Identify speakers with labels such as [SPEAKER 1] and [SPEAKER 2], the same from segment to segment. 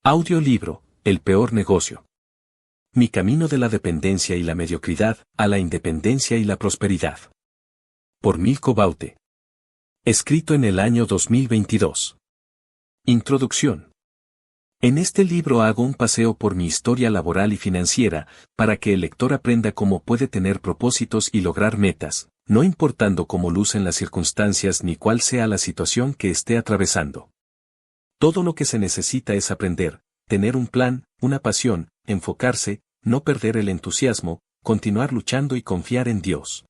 [SPEAKER 1] Audiolibro, El peor negocio. Mi camino de la dependencia y la mediocridad a la independencia y la prosperidad. Por Milko Baute. Escrito en el año 2022. Introducción. En este libro hago un paseo por mi historia laboral y financiera, para que el lector aprenda cómo puede tener propósitos y lograr metas, no importando cómo lucen las circunstancias ni cuál sea la situación que esté atravesando. Todo lo que se necesita es aprender, tener un plan, una pasión, enfocarse, no perder el entusiasmo, continuar luchando y confiar en Dios.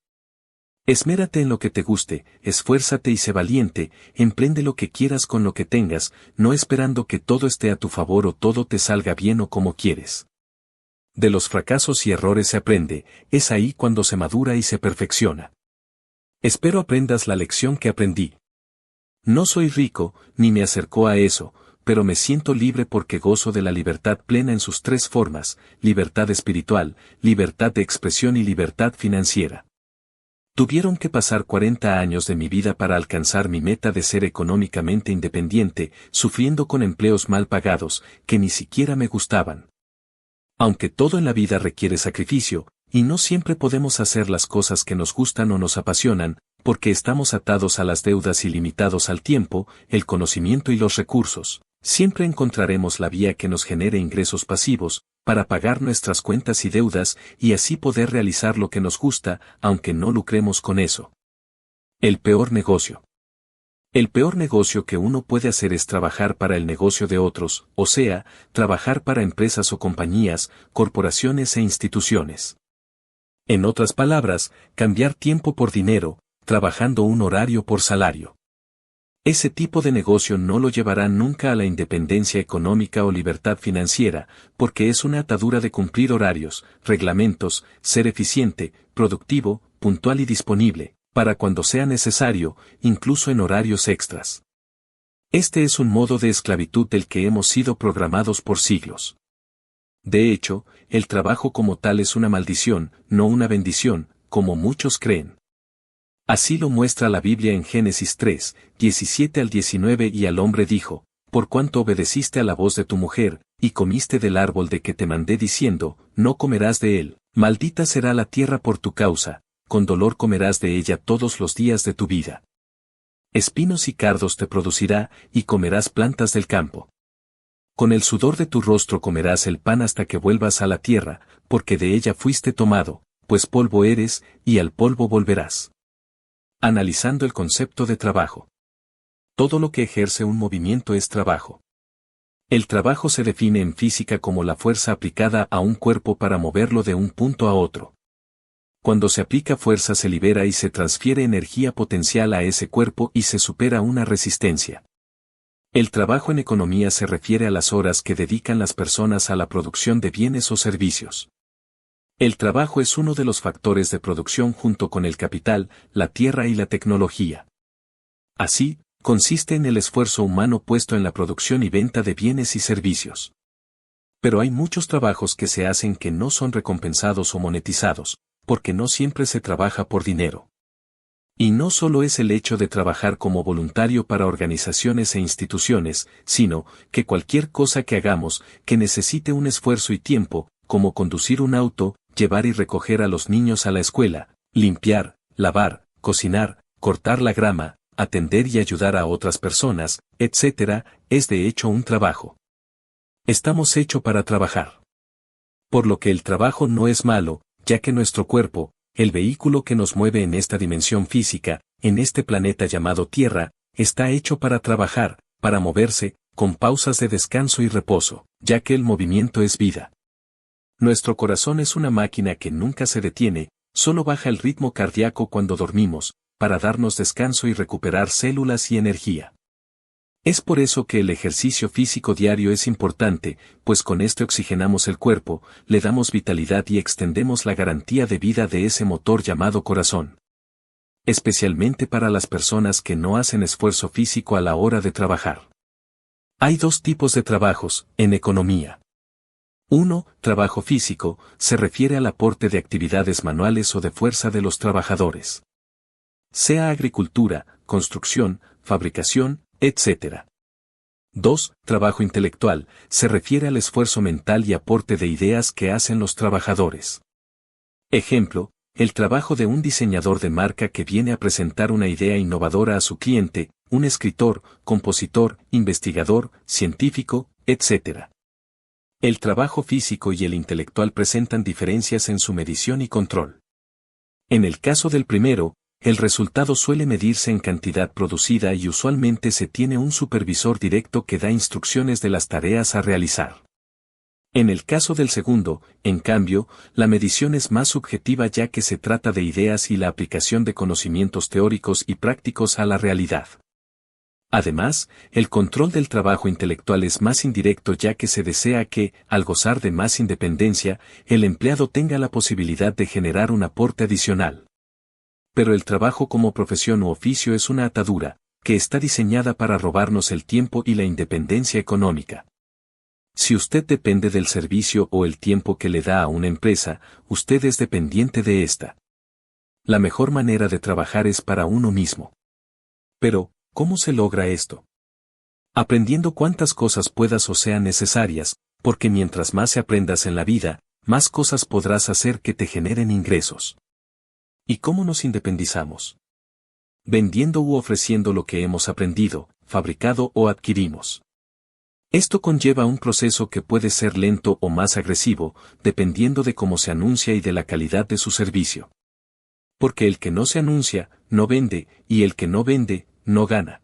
[SPEAKER 1] Esmérate en lo que te guste, esfuérzate y sé valiente, emprende lo que quieras con lo que tengas, no esperando que todo esté a tu favor o todo te salga bien o como quieres. De los fracasos y errores se aprende, es ahí cuando se madura y se perfecciona. Espero aprendas la lección que aprendí. No soy rico, ni me acercó a eso, pero me siento libre porque gozo de la libertad plena en sus tres formas: libertad espiritual, libertad de expresión y libertad financiera. Tuvieron que pasar 40 años de mi vida para alcanzar mi meta de ser económicamente independiente, sufriendo con empleos mal pagados, que ni siquiera me gustaban. Aunque todo en la vida requiere sacrificio, y no siempre podemos hacer las cosas que nos gustan o nos apasionan, porque estamos atados a las deudas y limitados al tiempo, el conocimiento y los recursos, siempre encontraremos la vía que nos genere ingresos pasivos, para pagar nuestras cuentas y deudas, y así poder realizar lo que nos gusta, aunque no lucremos con eso. El peor negocio. El peor negocio que uno puede hacer es trabajar para el negocio de otros, o sea, trabajar para empresas o compañías, corporaciones e instituciones. En otras palabras, cambiar tiempo por dinero, trabajando un horario por salario. Ese tipo de negocio no lo llevará nunca a la independencia económica o libertad financiera, porque es una atadura de cumplir horarios, reglamentos, ser eficiente, productivo, puntual y disponible, para cuando sea necesario, incluso en horarios extras. Este es un modo de esclavitud del que hemos sido programados por siglos. De hecho, el trabajo como tal es una maldición, no una bendición, como muchos creen. Así lo muestra la Biblia en Génesis 3, 17 al 19, y al hombre dijo: por cuanto obedeciste a la voz de tu mujer, y comiste del árbol de que te mandé diciendo, no comerás de él, maldita será la tierra por tu causa, con dolor comerás de ella todos los días de tu vida. Espinos y cardos te producirá, y comerás plantas del campo. Con el sudor de tu rostro comerás el pan hasta que vuelvas a la tierra, porque de ella fuiste tomado, pues polvo eres, y al polvo volverás. Analizando el concepto de trabajo. Todo lo que ejerce un movimiento es trabajo. El trabajo se define en física como la fuerza aplicada a un cuerpo para moverlo de un punto a otro. Cuando se aplica fuerza se libera y se transfiere energía potencial a ese cuerpo y se supera una resistencia. El trabajo en economía se refiere a las horas que dedican las personas a la producción de bienes o servicios. El trabajo es uno de los factores de producción junto con el capital, la tierra y la tecnología. Así, consiste en el esfuerzo humano puesto en la producción y venta de bienes y servicios. Pero hay muchos trabajos que se hacen que no son recompensados o monetizados, porque no siempre se trabaja por dinero. Y no solo es el hecho de trabajar como voluntario para organizaciones e instituciones, sino que cualquier cosa que hagamos que necesite un esfuerzo y tiempo, como conducir un auto, llevar y recoger a los niños a la escuela, limpiar, lavar, cocinar, cortar la grama, atender y ayudar a otras personas, etc., es de hecho un trabajo. Estamos hechos para trabajar. Por lo que el trabajo no es malo, ya que nuestro cuerpo, el vehículo que nos mueve en esta dimensión física, en este planeta llamado Tierra, está hecho para trabajar, para moverse, con pausas de descanso y reposo, ya que el movimiento es vida. Nuestro corazón es una máquina que nunca se detiene, solo baja el ritmo cardíaco cuando dormimos, para darnos descanso y recuperar células y energía. Es por eso que el ejercicio físico diario es importante, pues con este oxigenamos el cuerpo, le damos vitalidad y extendemos la garantía de vida de ese motor llamado corazón. Especialmente para las personas que no hacen esfuerzo físico a la hora de trabajar. Hay dos tipos de trabajos, en economía. 1. Trabajo físico, se refiere al aporte de actividades manuales o de fuerza de los trabajadores. Sea agricultura, construcción, fabricación, etc. 2. Trabajo intelectual, se refiere al esfuerzo mental y aporte de ideas que hacen los trabajadores. Ejemplo, el trabajo de un diseñador de marca que viene a presentar una idea innovadora a su cliente, un escritor, compositor, investigador, científico, etc. El trabajo físico y el intelectual presentan diferencias en su medición y control. En el caso del primero, el resultado suele medirse en cantidad producida y usualmente se tiene un supervisor directo que da instrucciones de las tareas a realizar. En el caso del segundo, en cambio, la medición es más subjetiva ya que se trata de ideas y la aplicación de conocimientos teóricos y prácticos a la realidad. Además, el control del trabajo intelectual es más indirecto ya que se desea que, al gozar de más independencia, el empleado tenga la posibilidad de generar un aporte adicional. Pero el trabajo como profesión u oficio es una atadura, que está diseñada para robarnos el tiempo y la independencia económica. Si usted depende del servicio o el tiempo que le da a una empresa, usted es dependiente de esta. La mejor manera de trabajar es para uno mismo. Pero, ¿cómo se logra esto? Aprendiendo cuantas cosas puedas o sean necesarias, porque mientras más se aprendas en la vida, más cosas podrás hacer que te generen ingresos. ¿Y cómo nos independizamos? Vendiendo u ofreciendo lo que hemos aprendido, fabricado o adquirimos. Esto conlleva un proceso que puede ser lento o más agresivo, dependiendo de cómo se anuncia y de la calidad de su servicio. Porque el que no se anuncia, no vende, y el que no vende, no gana.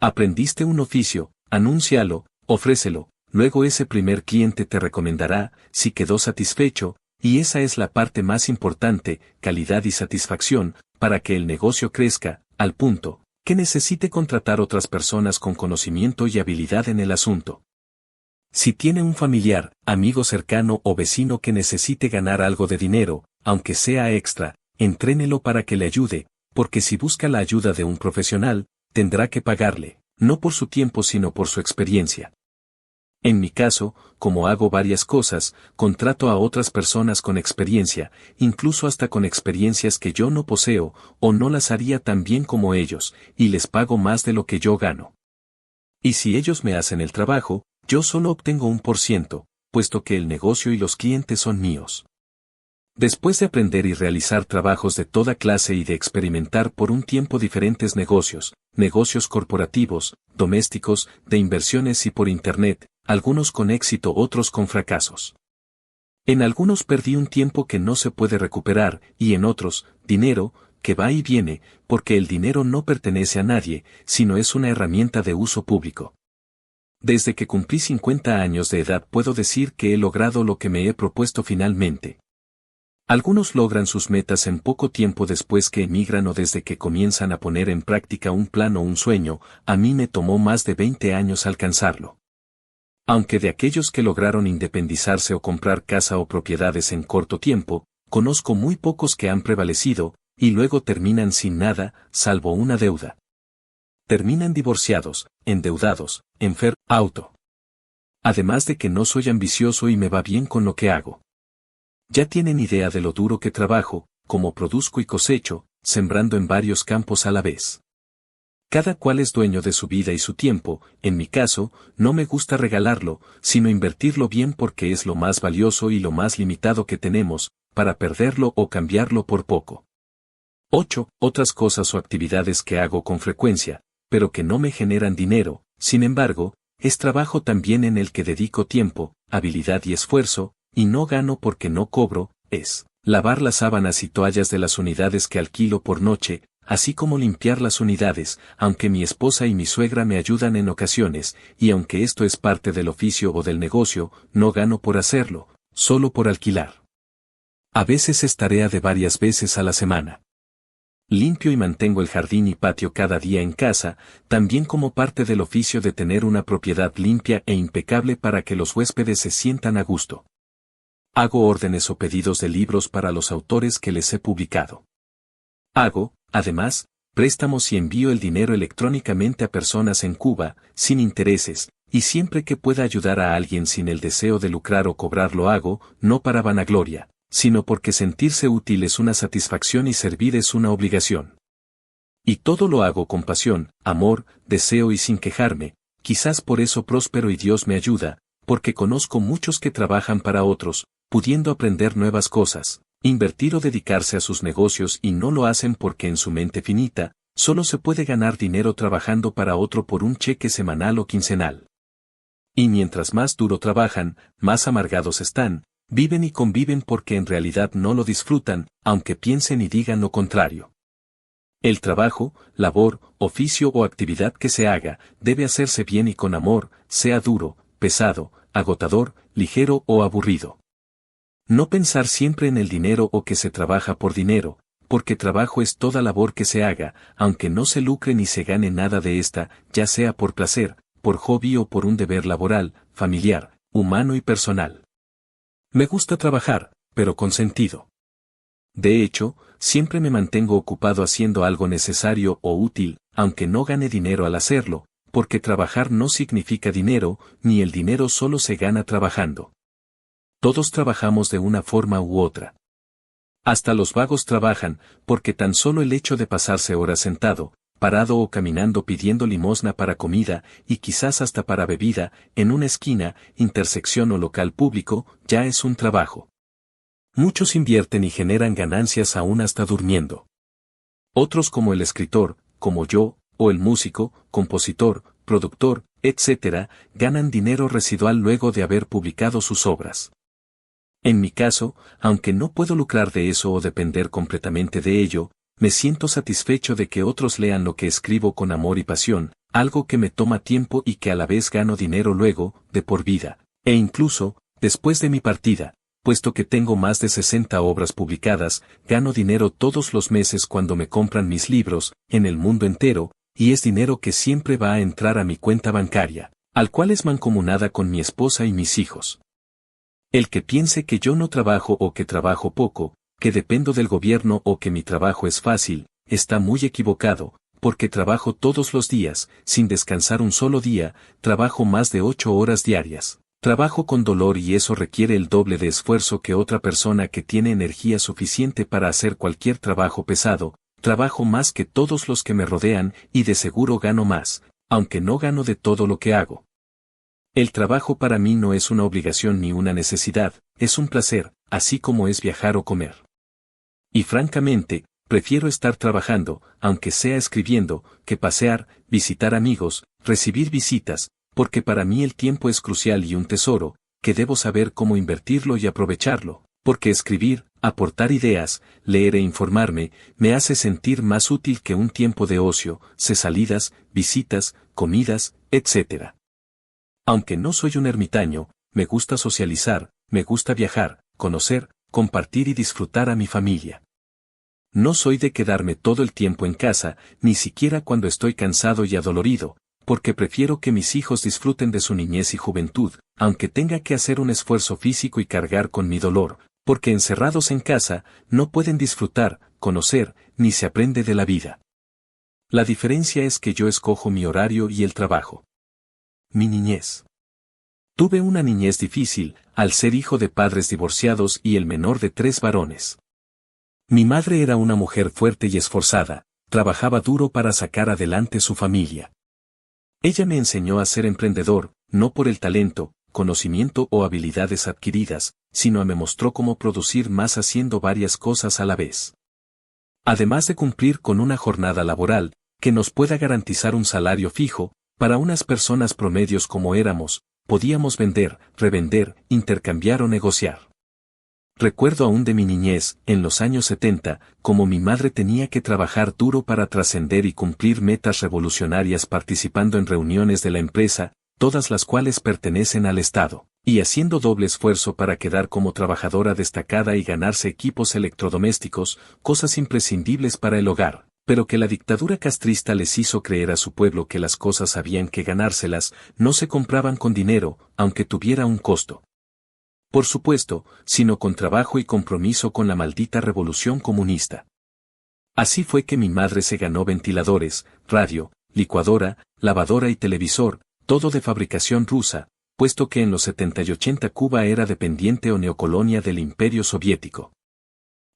[SPEAKER 1] Aprendiste un oficio, anúncialo, ofrécelo, luego ese primer cliente te recomendará, si quedó satisfecho, y esa es la parte más importante, calidad y satisfacción, para que el negocio crezca, al punto que necesite contratar otras personas con conocimiento y habilidad en el asunto. Si tiene un familiar, amigo cercano o vecino que necesite ganar algo de dinero, aunque sea extra, entrénelo para que le ayude, porque si busca la ayuda de un profesional, tendrá que pagarle, no por su tiempo sino por su experiencia. En mi caso, como hago varias cosas, contrato a otras personas con experiencia, incluso hasta con experiencias que yo no poseo, o no las haría tan bien como ellos, y les pago más de lo que yo gano. Y si ellos me hacen el trabajo, yo solo obtengo 1%, puesto que el negocio y los clientes son míos. Después de aprender y realizar trabajos de toda clase y de experimentar por un tiempo diferentes negocios corporativos, domésticos, de inversiones y por Internet, algunos con éxito, otros con fracasos. En algunos perdí un tiempo que no se puede recuperar, y en otros, dinero, que va y viene, porque el dinero no pertenece a nadie, sino es una herramienta de uso público. Desde que cumplí 50 años de edad puedo decir que he logrado lo que me he propuesto finalmente. Algunos logran sus metas en poco tiempo después que emigran o desde que comienzan a poner en práctica un plan o un sueño, a mí me tomó más de 20 años alcanzarlo. Aunque de aquellos que lograron independizarse o comprar casa o propiedades en corto tiempo, conozco muy pocos que han prevalecido, y luego terminan sin nada, salvo una deuda. Terminan divorciados, endeudados, auto. Además de que no soy ambicioso y me va bien con lo que hago. Ya tienen idea de lo duro que trabajo, cómo produzco y cosecho, sembrando en varios campos a la vez. Cada cual es dueño de su vida y su tiempo, en mi caso, no me gusta regalarlo, sino invertirlo bien porque es lo más valioso y lo más limitado que tenemos, para perderlo o cambiarlo por poco. 8. Otras cosas o actividades que hago con frecuencia, pero que no me generan dinero, sin embargo, es trabajo también en el que dedico tiempo, habilidad y esfuerzo, y no gano porque no cobro, es lavar las sábanas y toallas de las unidades que alquilo por noche, así como limpiar las unidades, aunque mi esposa y mi suegra me ayudan en ocasiones, y aunque esto es parte del oficio o del negocio, no gano por hacerlo, solo por alquilar. A veces es tarea de varias veces a la semana. Limpio y mantengo el jardín y patio cada día en casa, también como parte del oficio de tener una propiedad limpia e impecable para que los huéspedes se sientan a gusto. Hago órdenes o pedidos de libros para los autores que les he publicado. Hago, además, préstamos y envío el dinero electrónicamente a personas en Cuba, sin intereses, y siempre que pueda ayudar a alguien sin el deseo de lucrar o cobrar lo hago, no para vanagloria, sino porque sentirse útil es una satisfacción y servir es una obligación. Y todo lo hago con pasión, amor, deseo y sin quejarme, quizás por eso próspero y Dios me ayuda, porque conozco muchos que trabajan para otros, pudiendo aprender nuevas cosas, invertir o dedicarse a sus negocios y no lo hacen porque en su mente finita, solo se puede ganar dinero trabajando para otro por un cheque semanal o quincenal. Y mientras más duro trabajan, más amargados están, viven y conviven porque en realidad no lo disfrutan, aunque piensen y digan lo contrario. El trabajo, labor, oficio o actividad que se haga, debe hacerse bien y con amor, sea duro, pesado, agotador, ligero o aburrido. No pensar siempre en el dinero o que se trabaja por dinero, porque trabajo es toda labor que se haga, aunque no se lucre ni se gane nada de esta, ya sea por placer, por hobby o por un deber laboral, familiar, humano y personal. Me gusta trabajar, pero con sentido. De hecho, siempre me mantengo ocupado haciendo algo necesario o útil, aunque no gane dinero al hacerlo, porque trabajar no significa dinero, ni el dinero solo se gana trabajando. Todos trabajamos de una forma u otra. Hasta los vagos trabajan, porque tan solo el hecho de pasarse horas sentado, parado o caminando pidiendo limosna para comida, y quizás hasta para bebida, en una esquina, intersección o local público, ya es un trabajo. Muchos invierten y generan ganancias aún hasta durmiendo. Otros como el escritor, como yo, o el músico, compositor, productor, etc., ganan dinero residual luego de haber publicado sus obras. En mi caso, aunque no puedo lucrar de eso o depender completamente de ello, me siento satisfecho de que otros lean lo que escribo con amor y pasión, algo que me toma tiempo y que a la vez gano dinero luego, de por vida, e incluso, después de mi partida, puesto que tengo más de 60 obras publicadas, gano dinero todos los meses cuando me compran mis libros, en el mundo entero, y es dinero que siempre va a entrar a mi cuenta bancaria, al cual es mancomunada con mi esposa y mis hijos. El que piense que yo no trabajo o que trabajo poco, que dependo del gobierno o que mi trabajo es fácil, está muy equivocado, porque trabajo todos los días, sin descansar un solo día, trabajo más de 8 horas diarias. Trabajo con dolor y eso requiere el doble de esfuerzo que otra persona que tiene energía suficiente para hacer cualquier trabajo pesado, trabajo más que todos los que me rodean y de seguro gano más, aunque no gano de todo lo que hago. El trabajo para mí no es una obligación ni una necesidad, es un placer, así como es viajar o comer. Y francamente, prefiero estar trabajando, aunque sea escribiendo, que pasear, visitar amigos, recibir visitas, porque para mí el tiempo es crucial y un tesoro, que debo saber cómo invertirlo y aprovecharlo, porque escribir, aportar ideas, leer e informarme, me hace sentir más útil que un tiempo de ocio, salidas, visitas, comidas, etc. Aunque no soy un ermitaño, me gusta socializar, me gusta viajar, conocer, compartir y disfrutar a mi familia. No soy de quedarme todo el tiempo en casa, ni siquiera cuando estoy cansado y adolorido, porque prefiero que mis hijos disfruten de su niñez y juventud, aunque tenga que hacer un esfuerzo físico y cargar con mi dolor, porque encerrados en casa, no pueden disfrutar, conocer, ni se aprende de la vida. La diferencia es que yo escojo mi horario y el trabajo. Mi niñez. Tuve una niñez difícil, al ser hijo de padres divorciados y el menor de 3 varones. Mi madre era una mujer fuerte y esforzada, trabajaba duro para sacar adelante su familia. Ella me enseñó a ser emprendedor, no por el talento, conocimiento o habilidades adquiridas, sino me mostró cómo producir más haciendo varias cosas a la vez. Además de cumplir con una jornada laboral, que nos pueda garantizar un salario fijo, para unas personas promedios como éramos, podíamos vender, revender, intercambiar o negociar. Recuerdo aún de mi niñez, en los años 70, como mi madre tenía que trabajar duro para trascender y cumplir metas revolucionarias participando en reuniones de la empresa, todas las cuales pertenecen al Estado, y haciendo doble esfuerzo para quedar como trabajadora destacada y ganarse equipos electrodomésticos, cosas imprescindibles para el hogar, pero que la dictadura castrista les hizo creer a su pueblo que las cosas habían que ganárselas, no se compraban con dinero, aunque tuviera un costo. Por supuesto, sino con trabajo y compromiso con la maldita revolución comunista. Así fue que mi madre se ganó ventiladores, radio, licuadora, lavadora y televisor, todo de fabricación rusa, puesto que en los 70 y 80 Cuba era dependiente o neocolonia del Imperio Soviético.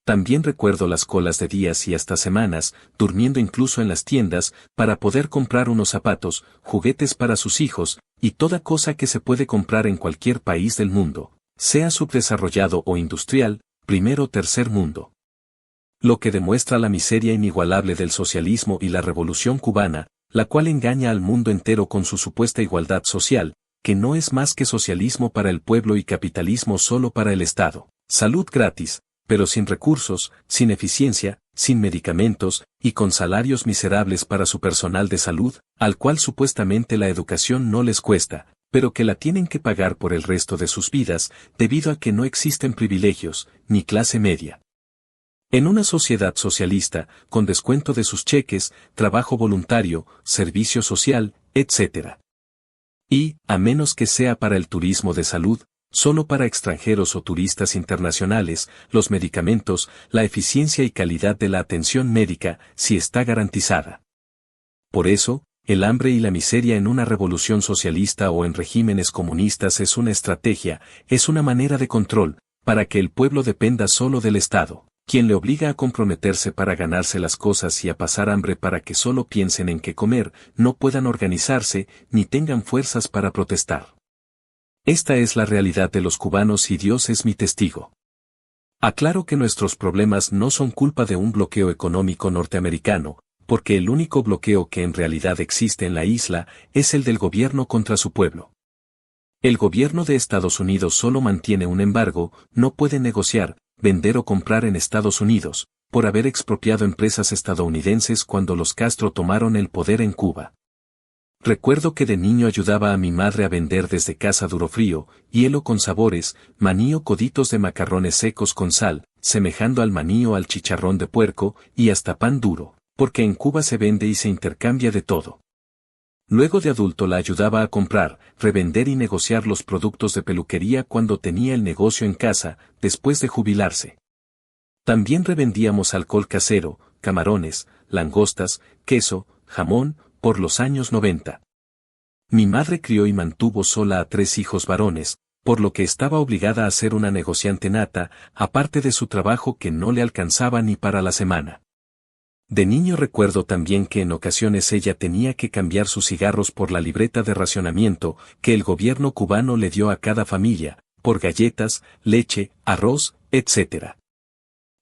[SPEAKER 1] También recuerdo las colas de días y hasta semanas, durmiendo incluso en las tiendas, para poder comprar unos zapatos, juguetes para sus hijos, y toda cosa que se puede comprar en cualquier país del mundo, sea subdesarrollado o industrial, primer o tercer mundo. Lo que demuestra la miseria inigualable del socialismo y la revolución cubana, la cual engaña al mundo entero con su supuesta igualdad social, que no es más que socialismo para el pueblo y capitalismo solo para el Estado. Salud gratis, pero sin recursos, sin eficiencia, sin medicamentos, y con salarios miserables para su personal de salud, al cual supuestamente la educación no les cuesta, pero que la tienen que pagar por el resto de sus vidas, debido a que no existen privilegios, ni clase media. En una sociedad socialista, con descuento de sus cheques, trabajo voluntario, servicio social, etc. Y, a menos que sea para el turismo de salud, solo para extranjeros o turistas internacionales, los medicamentos, la eficiencia y calidad de la atención médica, sí está garantizada. Por eso, el hambre y la miseria en una revolución socialista o en regímenes comunistas es una estrategia, es una manera de control, para que el pueblo dependa solo del Estado, quien le obliga a comprometerse para ganarse las cosas y a pasar hambre para que solo piensen en qué comer, no puedan organizarse, ni tengan fuerzas para protestar. Esta es la realidad de los cubanos y Dios es mi testigo. Aclaro que nuestros problemas no son culpa de un bloqueo económico norteamericano, porque el único bloqueo que en realidad existe en la isla es el del gobierno contra su pueblo. El gobierno de Estados Unidos solo mantiene un embargo, no puede negociar, vender o comprar en Estados Unidos, por haber expropiado empresas estadounidenses cuando los Castro tomaron el poder en Cuba. Recuerdo que de niño ayudaba a mi madre a vender desde casa durofrío, hielo con sabores, maní o coditos de macarrones secos con sal, semejando al maní o al chicharrón de puerco, y hasta pan duro, porque en Cuba se vende y se intercambia de todo. Luego de adulto la ayudaba a comprar, revender y negociar los productos de peluquería cuando tenía el negocio en casa, después de jubilarse. También revendíamos alcohol casero, camarones, langostas, queso, jamón, por los años 90. Mi madre crió y mantuvo sola a 3 hijos varones, por lo que estaba obligada a ser una negociante nata, aparte de su trabajo que no le alcanzaba ni para la semana. De niño recuerdo también que en ocasiones ella tenía que cambiar sus cigarros por la libreta de racionamiento que el gobierno cubano le dio a cada familia, por galletas, leche, arroz, etc.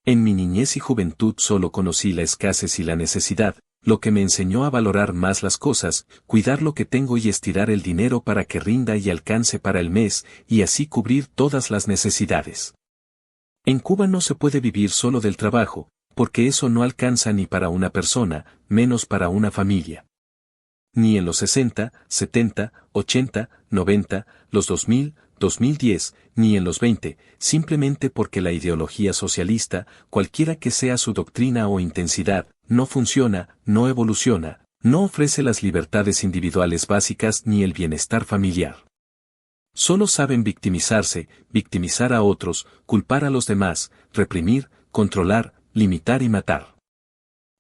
[SPEAKER 1] En mi niñez y juventud solo conocí la escasez y la necesidad, lo que me enseñó a valorar más las cosas, cuidar lo que tengo y estirar el dinero para que rinda y alcance para el mes, y así cubrir todas las necesidades. En Cuba no se puede vivir solo del trabajo, porque eso no alcanza ni para una persona, menos para una familia. Ni en los 60, 70, 80, 90, los 2000, 2010, ni en los 20, simplemente porque la ideología socialista, cualquiera que sea su doctrina o intensidad, no funciona, no evoluciona, no ofrece las libertades individuales básicas ni el bienestar familiar. Solo saben victimizarse, victimizar a otros, culpar a los demás, reprimir, controlar, limitar y matar.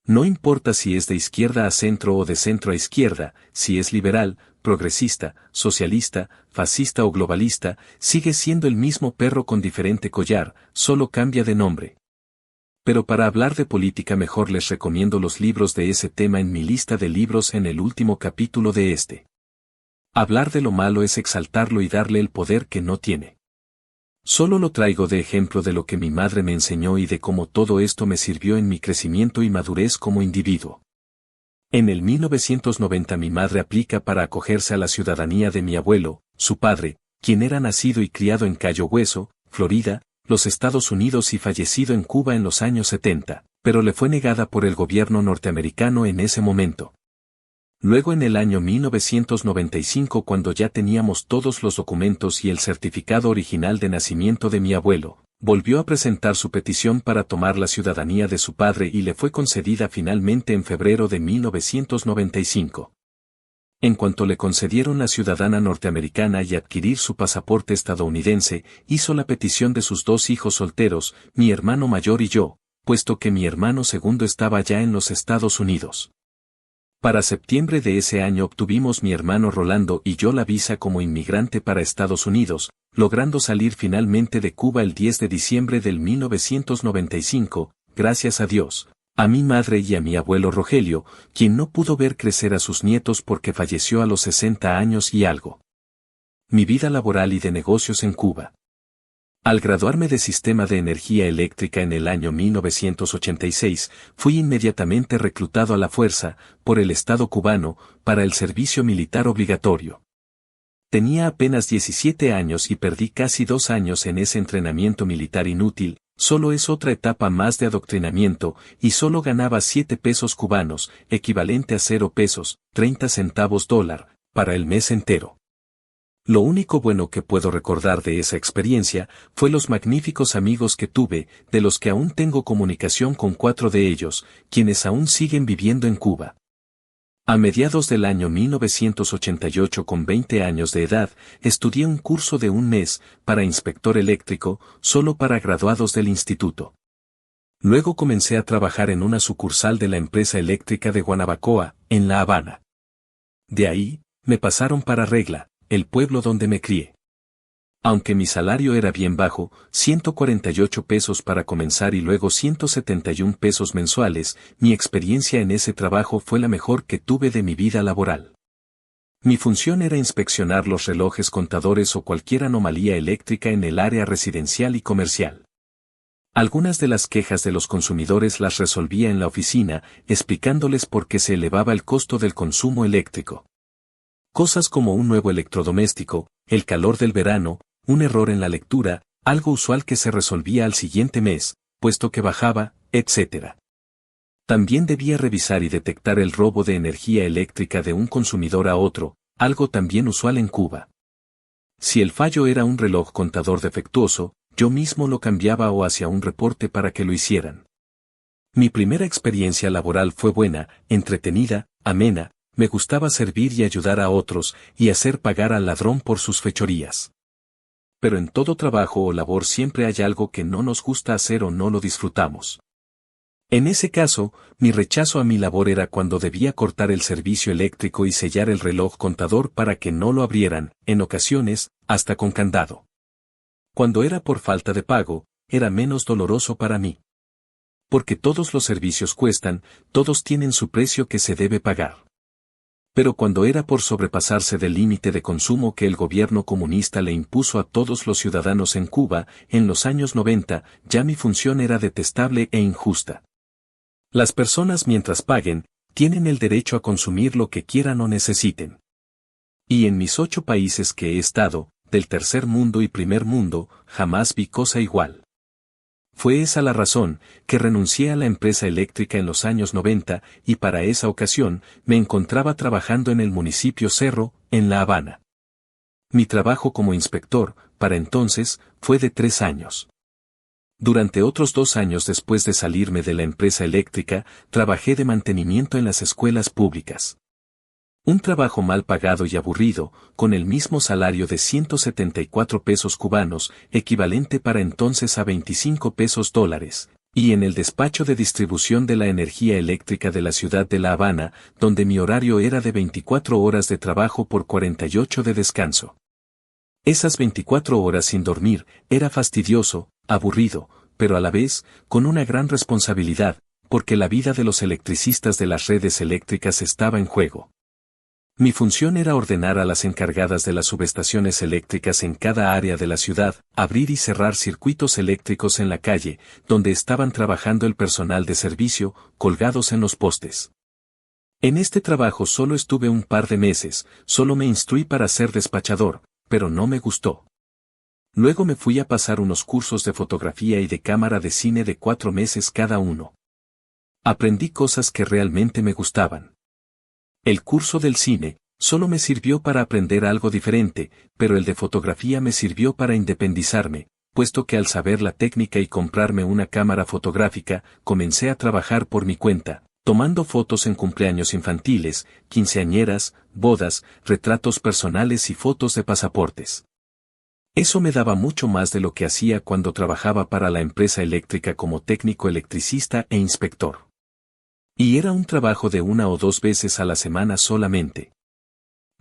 [SPEAKER 1] No importa si es de izquierda a centro o de centro a izquierda, si es liberal, progresista, socialista, fascista o globalista, sigue siendo el mismo perro con diferente collar, solo cambia de nombre. Pero para hablar de política mejor les recomiendo los libros de ese tema en mi lista de libros en el último capítulo de este. Hablar de lo malo es exaltarlo y darle el poder que no tiene. Solo lo traigo de ejemplo de lo que mi madre me enseñó y de cómo todo esto me sirvió en mi crecimiento y madurez como individuo. En el 1990 mi madre aplica para acogerse a la ciudadanía de mi abuelo, su padre, quien era nacido y criado en Cayo Hueso, Florida, los Estados Unidos y fallecido en Cuba en los años 70, pero le fue negada por el gobierno norteamericano en ese momento. Luego en el año 1995 cuando ya teníamos todos los documentos y el certificado original de nacimiento de mi abuelo, volvió a presentar su petición para tomar la ciudadanía de su padre y le fue concedida finalmente en febrero de 1995. En cuanto le concedieron la ciudadana norteamericana y adquirir su pasaporte estadounidense, hizo la petición de sus 2 hijos solteros, mi hermano mayor y yo, puesto que mi hermano segundo estaba ya en los Estados Unidos. Para septiembre de ese año obtuvimos mi hermano Rolando y yo la visa como inmigrante para Estados Unidos, logrando salir finalmente de Cuba el 10 de diciembre del 1995, gracias a Dios, a mi madre y a mi abuelo Rogelio, quien no pudo ver crecer a sus nietos porque falleció a los 60 años y algo. Mi vida laboral y de negocios en Cuba. Al graduarme de Sistema de Energía Eléctrica en el año 1986, fui inmediatamente reclutado a la fuerza, por el Estado cubano, para el servicio militar obligatorio. Tenía apenas 17 años y perdí casi 2 años en ese entrenamiento militar inútil, solo es otra etapa más de adoctrinamiento, y solo ganaba 7 pesos cubanos, equivalente a 0 pesos, 30 centavos dólar, para el mes entero. Lo único bueno que puedo recordar de esa experiencia fue los magníficos amigos que tuve, de los que aún tengo comunicación con 4 de ellos, quienes aún siguen viviendo en Cuba. A mediados del año 1988, con 20 años de edad, estudié un curso de un mes, para inspector eléctrico, solo para graduados del instituto. Luego comencé a trabajar en una sucursal de la empresa eléctrica de Guanabacoa, en La Habana. De ahí, me pasaron para Regla, el pueblo donde me crié. Aunque mi salario era bien bajo, 148 pesos para comenzar y luego 171 pesos mensuales, mi experiencia en ese trabajo fue la mejor que tuve de mi vida laboral. Mi función era inspeccionar los relojes contadores o cualquier anomalía eléctrica en el área residencial y comercial. Algunas de las quejas de los consumidores las resolvía en la oficina, explicándoles por qué se elevaba el costo del consumo eléctrico. Cosas como un nuevo electrodoméstico, el calor del verano, un error en la lectura, algo usual que se resolvía al siguiente mes, puesto que bajaba, etc. También debía revisar y detectar el robo de energía eléctrica de un consumidor a otro, algo también usual en Cuba. Si el fallo era un reloj contador defectuoso, yo mismo lo cambiaba o hacía un reporte para que lo hicieran. Mi primera experiencia laboral fue buena, entretenida, amena, me gustaba servir y ayudar a otros, y hacer pagar al ladrón por sus fechorías. Pero en todo trabajo o labor siempre hay algo que no nos gusta hacer o no lo disfrutamos. En ese caso, mi rechazo a mi labor era cuando debía cortar el servicio eléctrico y sellar el reloj contador para que no lo abrieran, en ocasiones, hasta con candado. Cuando era por falta de pago, era menos doloroso para mí. Porque todos los servicios cuestan, todos tienen su precio que se debe pagar. Pero cuando era por sobrepasarse del límite de consumo que el gobierno comunista le impuso a todos los ciudadanos en Cuba, en los años 90, ya mi función era detestable e injusta. Las personas mientras paguen, tienen el derecho a consumir lo que quieran o necesiten. Y en mis 8 países que he estado, del tercer mundo y primer mundo, jamás vi cosa igual. Fue esa la razón, que renuncié a la empresa eléctrica en los años 90, y para esa ocasión, me encontraba trabajando en el municipio Cerro, en La Habana. Mi trabajo como inspector, para entonces, fue de 3 años. Durante otros 2 años después de salirme de la empresa eléctrica, trabajé de mantenimiento en las escuelas públicas. Un trabajo mal pagado y aburrido, con el mismo salario de 174 pesos cubanos, equivalente para entonces a 25 pesos dólares, y en el despacho de distribución de la energía eléctrica de la ciudad de La Habana, donde mi horario era de 24 horas de trabajo por 48 de descanso. Esas 24 horas sin dormir, era fastidioso, aburrido, pero a la vez, con una gran responsabilidad, porque la vida de los electricistas de las redes eléctricas estaba en juego. Mi función era ordenar a las encargadas de las subestaciones eléctricas en cada área de la ciudad, abrir y cerrar circuitos eléctricos en la calle, donde estaban trabajando el personal de servicio, colgados en los postes. En este trabajo solo estuve un par de meses, solo me instruí para ser despachador, pero no me gustó. Luego me fui a pasar unos cursos de fotografía y de cámara de cine de 4 meses cada uno. Aprendí cosas que realmente me gustaban. El curso del cine solo me sirvió para aprender algo diferente, pero el de fotografía me sirvió para independizarme, puesto que al saber la técnica y comprarme una cámara fotográfica, comencé a trabajar por mi cuenta, tomando fotos en cumpleaños infantiles, quinceañeras, bodas, retratos personales y fotos de pasaportes. Eso me daba mucho más de lo que hacía cuando trabajaba para la empresa eléctrica como técnico electricista e inspector. Y era un trabajo de 1 o 2 veces a la semana solamente.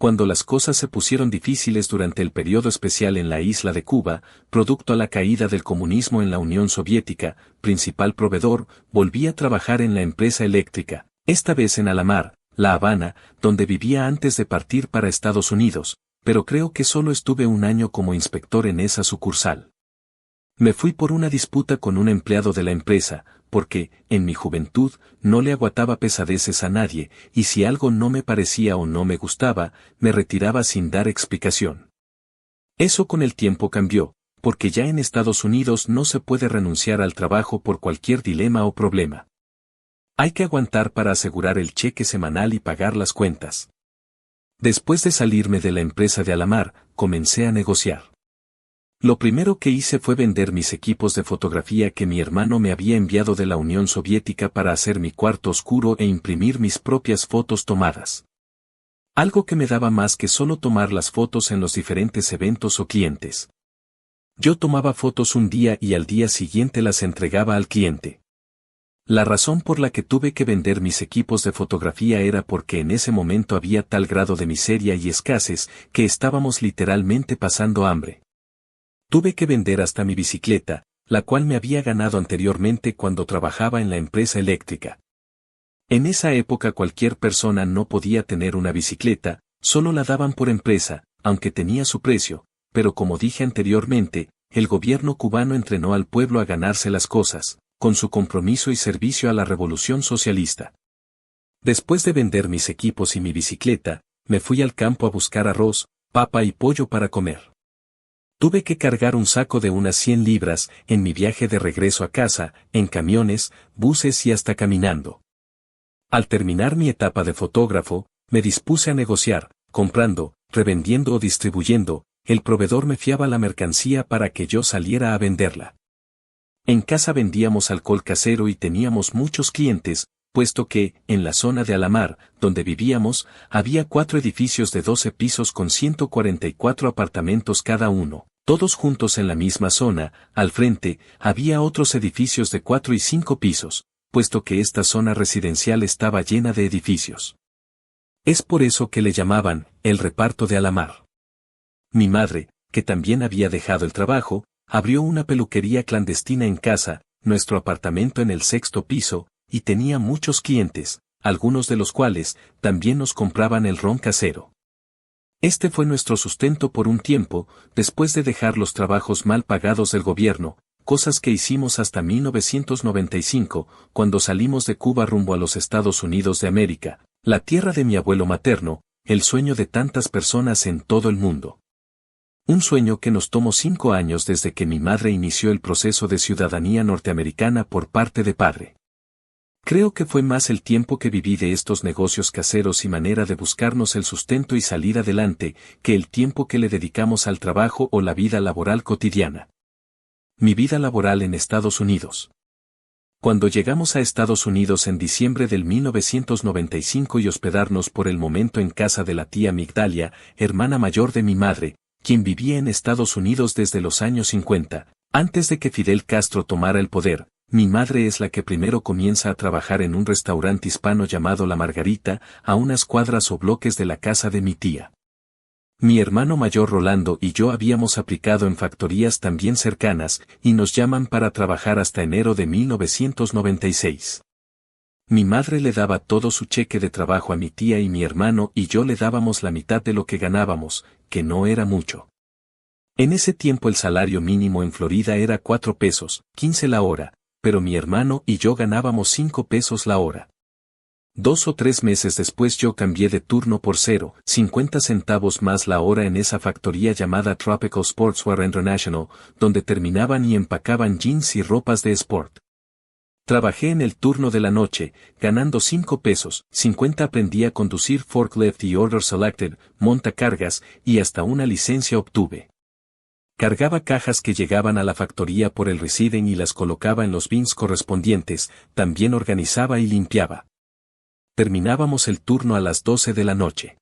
[SPEAKER 1] Cuando las cosas se pusieron difíciles durante el periodo especial en la isla de Cuba, producto a la caída del comunismo en la Unión Soviética, principal proveedor, volví a trabajar en la empresa eléctrica, esta vez en Alamar, La Habana, donde vivía antes de partir para Estados Unidos, pero creo que solo estuve un año como inspector en esa sucursal. Me fui por una disputa con un empleado de la empresa, porque, en mi juventud, no le aguantaba pesadeces a nadie, y si algo no me parecía o no me gustaba, me retiraba sin dar explicación. Eso con el tiempo cambió, porque ya en Estados Unidos no se puede renunciar al trabajo por cualquier dilema o problema. Hay que aguantar para asegurar el cheque semanal y pagar las cuentas. Después de salirme de la empresa de Alamar, comencé a negociar. Lo primero que hice fue vender mis equipos de fotografía que mi hermano me había enviado de la Unión Soviética para hacer mi cuarto oscuro e imprimir mis propias fotos tomadas. Algo que me daba más que solo tomar las fotos en los diferentes eventos o clientes. Yo tomaba fotos un día y al día siguiente las entregaba al cliente. La razón por la que tuve que vender mis equipos de fotografía era porque en ese momento había tal grado de miseria y escasez que estábamos literalmente pasando hambre. Tuve que vender hasta mi bicicleta, la cual me había ganado anteriormente cuando trabajaba en la empresa eléctrica. En esa época cualquier persona no podía tener una bicicleta, solo la daban por empresa, aunque tenía su precio, pero como dije anteriormente, el gobierno cubano entrenó al pueblo a ganarse las cosas, con su compromiso y servicio a la revolución socialista. Después de vender mis equipos y mi bicicleta, me fui al campo a buscar arroz, papa y pollo para comer. Tuve que cargar un saco de unas 100 libras en mi viaje de regreso a casa, en camiones, buses y hasta caminando. Al terminar mi etapa de fotógrafo, me dispuse a negociar, comprando, revendiendo o distribuyendo, el proveedor me fiaba la mercancía para que yo saliera a venderla. En casa vendíamos alcohol casero y teníamos muchos clientes, puesto que, en la zona de Alamar, donde vivíamos, había 4 edificios de 12 pisos con 144 apartamentos cada uno. Todos juntos en la misma zona, al frente, había otros edificios de 4 y 5 pisos, puesto que esta zona residencial estaba llena de edificios. Es por eso que le llamaban, el reparto de Alamar. Mi madre, que también había dejado el trabajo, abrió una peluquería clandestina en casa, nuestro apartamento en el 6º piso, y tenía muchos clientes, algunos de los cuales, también nos compraban el ron casero. Este fue nuestro sustento por un tiempo, después de dejar los trabajos mal pagados del gobierno, cosas que hicimos hasta 1995, cuando salimos de Cuba rumbo a los Estados Unidos de América, la tierra de mi abuelo materno, el sueño de tantas personas en todo el mundo. Un sueño que nos tomó 5 años desde que mi madre inició el proceso de ciudadanía norteamericana por parte de padre. Creo que fue más el tiempo que viví de estos negocios caseros y manera de buscarnos el sustento y salir adelante, que el tiempo que le dedicamos al trabajo o la vida laboral cotidiana. Mi vida laboral en Estados Unidos. Cuando llegamos a Estados Unidos en diciembre del 1995 y hospedarnos por el momento en casa de la tía Migdalia, hermana mayor de mi madre, quien vivía en Estados Unidos desde los años 50, antes de que Fidel Castro tomara el poder, mi madre es la que primero comienza a trabajar en un restaurante hispano llamado La Margarita, a unas cuadras o bloques de la casa de mi tía. Mi hermano mayor Rolando y yo habíamos aplicado en factorías también cercanas, y nos llaman para trabajar hasta enero de 1996. Mi madre le daba todo su cheque de trabajo a mi tía y mi hermano y yo le dábamos la mitad de lo que ganábamos, que no era mucho. En ese tiempo el salario mínimo en Florida era 4 pesos, 15 la hora, pero mi hermano y yo ganábamos 5 pesos la hora. 2 o 3 meses después yo cambié de turno por 0,50 centavos más la hora en esa factoría llamada Tropical Sportswear International, donde terminaban y empacaban jeans y ropas de sport. Trabajé en el turno de la noche, ganando 5 pesos, 50 aprendí a conducir forklift y order selected, montacargas, y hasta una licencia obtuve. Cargaba cajas que llegaban a la factoría por el receiving y las colocaba en los bins correspondientes, también organizaba y limpiaba. Terminábamos el turno a las 12 de la noche.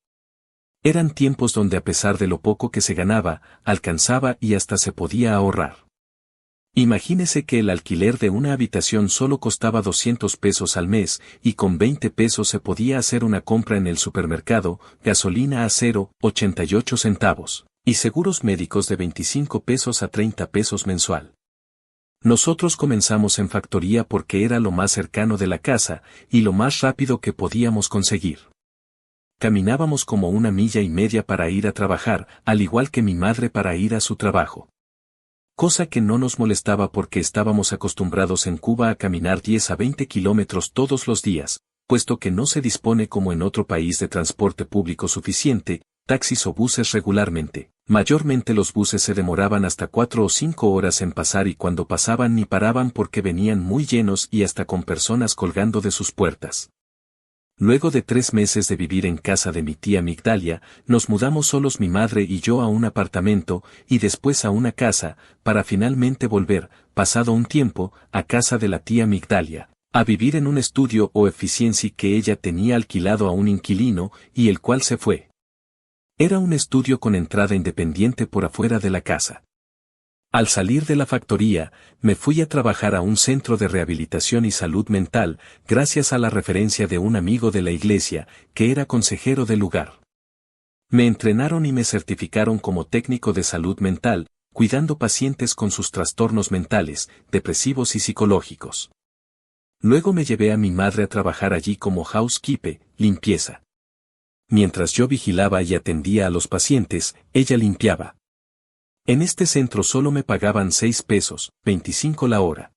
[SPEAKER 1] Eran tiempos donde a pesar de lo poco que se ganaba, alcanzaba y hasta se podía ahorrar. Imagínese que el alquiler de una habitación solo costaba 200 pesos al mes, y con 20 pesos se podía hacer una compra en el supermercado, gasolina a 0,88 centavos, y seguros médicos de 25 pesos a 30 pesos mensual. Nosotros comenzamos en factoría porque era lo más cercano de la casa, y lo más rápido que podíamos conseguir. Caminábamos como 1,5 millas para ir a trabajar, al igual que mi madre para ir a su trabajo. Cosa que no nos molestaba porque estábamos acostumbrados en Cuba a caminar 10 a 20 kilómetros todos los días, puesto que no se dispone como en otro país de transporte público suficiente, taxis o buses regularmente. Mayormente los buses se demoraban hasta 4 o 5 horas en pasar y cuando pasaban ni paraban porque venían muy llenos y hasta con personas colgando de sus puertas. Luego de 3 meses de vivir en casa de mi tía Migdalia, nos mudamos solos mi madre y yo a un apartamento, y después a una casa, para finalmente volver, pasado un tiempo, a casa de la tía Migdalia, a vivir en un estudio o eficiencia que ella tenía alquilado a un inquilino, y el cual se fue. Era un estudio con entrada independiente por afuera de la casa. Al salir de la factoría, me fui a trabajar a un centro de rehabilitación y salud mental, gracias a la referencia de un amigo de la iglesia, que era consejero del lugar. Me entrenaron y me certificaron como técnico de salud mental, cuidando pacientes con sus trastornos mentales, depresivos y psicológicos. Luego me llevé a mi madre a trabajar allí como housekeeper, limpieza. Mientras yo vigilaba y atendía a los pacientes, ella limpiaba. En este centro solo me pagaban 6 pesos, 25 la hora.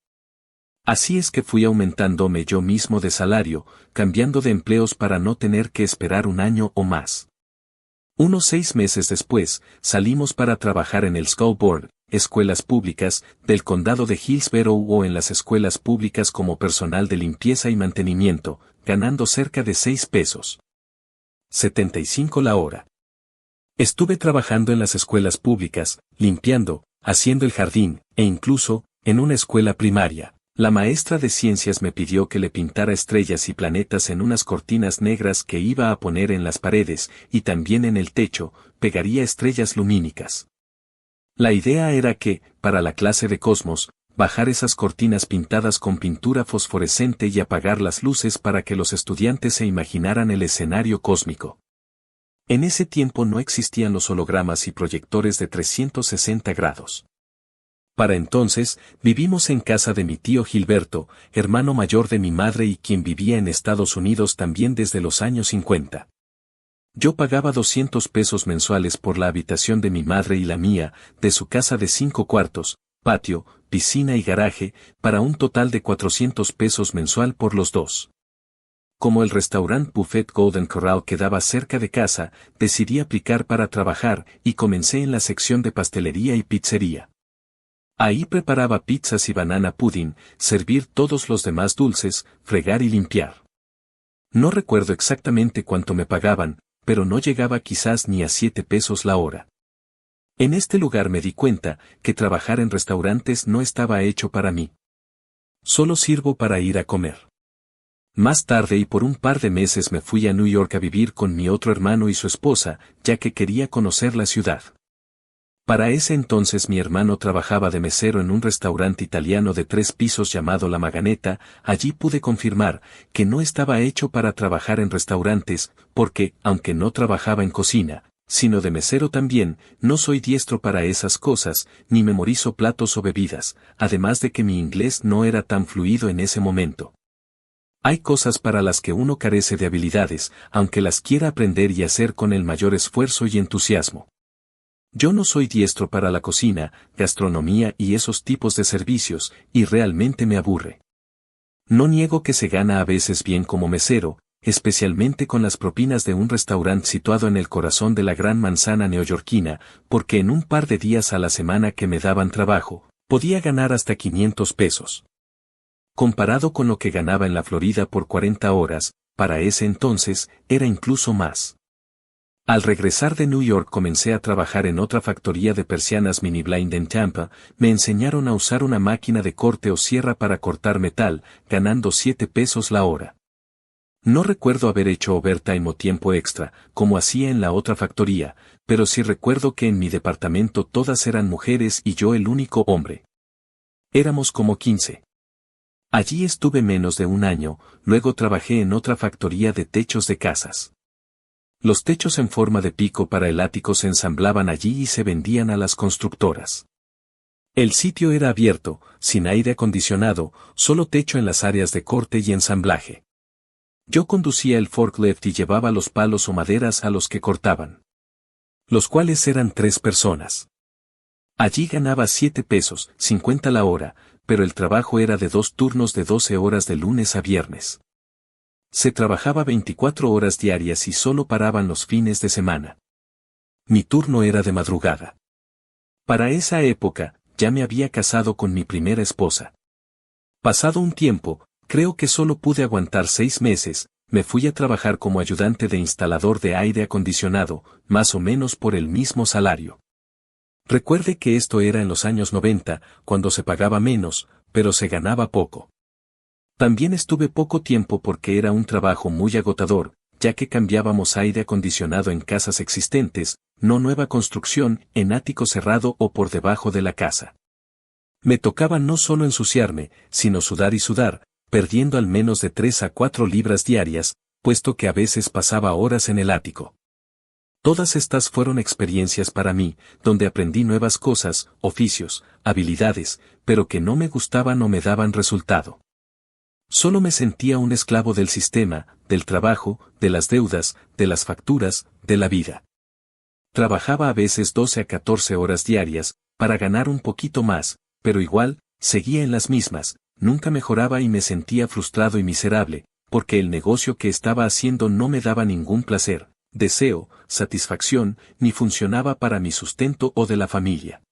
[SPEAKER 1] Así es que fui aumentándome yo mismo de salario, cambiando de empleos para no tener que esperar un año o más. Unos 6 meses después, salimos para trabajar en el School Board, escuelas públicas, del condado de Hillsborough o en las escuelas públicas como personal de limpieza y mantenimiento, ganando cerca de 6 pesos. 75 la hora. Estuve trabajando en las escuelas públicas, limpiando, haciendo el jardín, e incluso, en una escuela primaria. La maestra de ciencias me pidió que le pintara estrellas y planetas en unas cortinas negras que iba a poner en las paredes, y también en el techo, pegaría estrellas lumínicas. La idea era que, para la clase de Cosmos, bajar esas cortinas pintadas con pintura fosforescente y apagar las luces para que los estudiantes se imaginaran el escenario cósmico. En ese tiempo no existían los hologramas y proyectores de 360 grados. Para entonces, vivimos en casa de mi tío Gilberto, hermano mayor de mi madre y quien vivía en Estados Unidos también desde los años 50. Yo pagaba 200 pesos mensuales por la habitación de mi madre y la mía, de su casa de 5 cuartos, patio, piscina y garaje, para un total de 400 pesos mensual por los dos. Como el restaurante Buffet Golden Corral quedaba cerca de casa, decidí aplicar para trabajar y comencé en la sección de pastelería y pizzería. Ahí preparaba pizzas y banana pudding, servir todos los demás dulces, fregar y limpiar. No recuerdo exactamente cuánto me pagaban, pero no llegaba quizás ni a 7 pesos la hora. En este lugar me di cuenta que trabajar en restaurantes no estaba hecho para mí. Solo sirvo para ir a comer. Más tarde y por un par de meses me fui a New York a vivir con mi otro hermano y su esposa, ya que quería conocer la ciudad. Para ese entonces mi hermano trabajaba de mesero en un restaurante italiano de 3 pisos llamado La Maganeta. Allí pude confirmar que no estaba hecho para trabajar en restaurantes, porque, aunque no trabajaba en cocina, sino de mesero también, no soy diestro para esas cosas, ni memorizo platos o bebidas, además de que mi inglés no era tan fluido en ese momento. Hay cosas para las que uno carece de habilidades, aunque las quiera aprender y hacer con el mayor esfuerzo y entusiasmo. Yo no soy diestro para la cocina, gastronomía y esos tipos de servicios, y realmente me aburre. No niego que se gana a veces bien como mesero, especialmente con las propinas de un restaurante situado en el corazón de la gran manzana neoyorquina, porque en un par de días a la semana que me daban trabajo, podía ganar hasta 500 pesos. Comparado con lo que ganaba en la Florida por 40 horas, para ese entonces, era incluso más. Al regresar de New York comencé a trabajar en otra factoría de persianas mini blind en Tampa. Me enseñaron a usar una máquina de corte o sierra para cortar metal, ganando 7 pesos la hora. No recuerdo haber hecho overtime o tiempo extra, como hacía en la otra factoría, pero sí recuerdo que en mi departamento todas eran mujeres y yo el único hombre. Éramos como 15. Allí estuve menos de un año, luego trabajé en otra factoría de techos de casas. Los techos en forma de pico para el ático se ensamblaban allí y se vendían a las constructoras. El sitio era abierto, sin aire acondicionado, solo techo en las áreas de corte y ensamblaje. Yo conducía el forklift y llevaba los palos o maderas a los que cortaban. Los cuales eran 3 personas. Allí ganaba 7 pesos, 50 la hora, pero el trabajo era de 2 turnos de 12 horas de lunes a viernes. Se trabajaba 24 horas diarias y solo paraban los fines de semana. Mi turno era de madrugada. Para esa época, ya me había casado con mi primera esposa. Pasado un tiempo, creo que solo pude aguantar 6 meses, me fui a trabajar como ayudante de instalador de aire acondicionado, más o menos por el mismo salario. Recuerde que esto era en los años 90, cuando se pagaba menos, pero se ganaba poco. También estuve poco tiempo porque era un trabajo muy agotador, ya que cambiábamos aire acondicionado en casas existentes, no nueva construcción, en ático cerrado o por debajo de la casa. Me tocaba no solo ensuciarme, sino sudar y sudar, perdiendo al menos de 3 a 4 libras diarias, puesto que a veces pasaba horas en el ático. Todas estas fueron experiencias para mí, donde aprendí nuevas cosas, oficios, habilidades, pero que no me gustaban o me daban resultado. Solo me sentía un esclavo del sistema, del trabajo, de las deudas, de las facturas, de la vida. Trabajaba a veces 12 a 14 horas diarias, para ganar un poquito más, pero igual, seguía en las mismas, nunca mejoraba y me sentía frustrado y miserable, porque el negocio que estaba haciendo no me daba ningún placer, deseo, satisfacción, ni funcionaba para mi sustento o de la familia.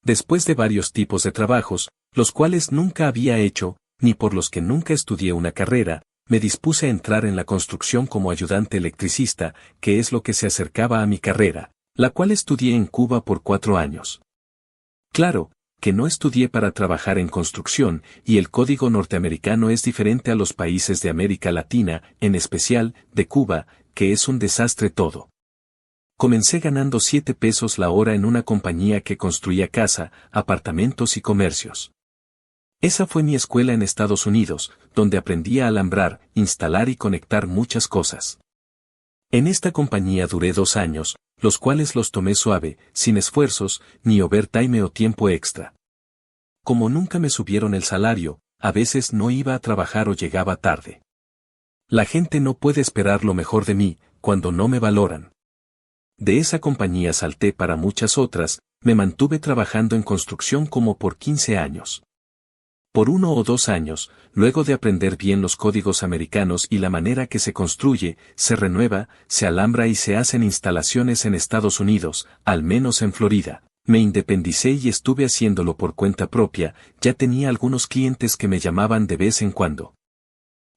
[SPEAKER 1] Después de varios tipos de trabajos, los cuales nunca había hecho, ni por los que nunca estudié una carrera, me dispuse a entrar en la construcción como ayudante electricista, que es lo que se acercaba a mi carrera, la cual estudié en Cuba por 4 años. Claro, que no estudié para trabajar en construcción, y el código norteamericano es diferente a los países de América Latina, en especial, de Cuba, que es un desastre todo. Comencé ganando 7 pesos la hora en una compañía que construía casa, apartamentos y comercios. Esa fue mi escuela en Estados Unidos, donde aprendí a alambrar, instalar y conectar muchas cosas. En esta compañía duré 2 años, los cuales los tomé suave, sin esfuerzos, ni overtime o tiempo extra. Como nunca me subieron el salario, a veces no iba a trabajar o llegaba tarde. La gente no puede esperar lo mejor de mí, cuando no me valoran. De esa compañía salté para muchas otras, me mantuve trabajando en construcción como por 15 años. Por 1 o 2 años, luego de aprender bien los códigos americanos y la manera que se construye, se renueva, se alambra y se hacen instalaciones en Estados Unidos, al menos en Florida, me independicé y estuve haciéndolo por cuenta propia, ya tenía algunos clientes que me llamaban de vez en cuando.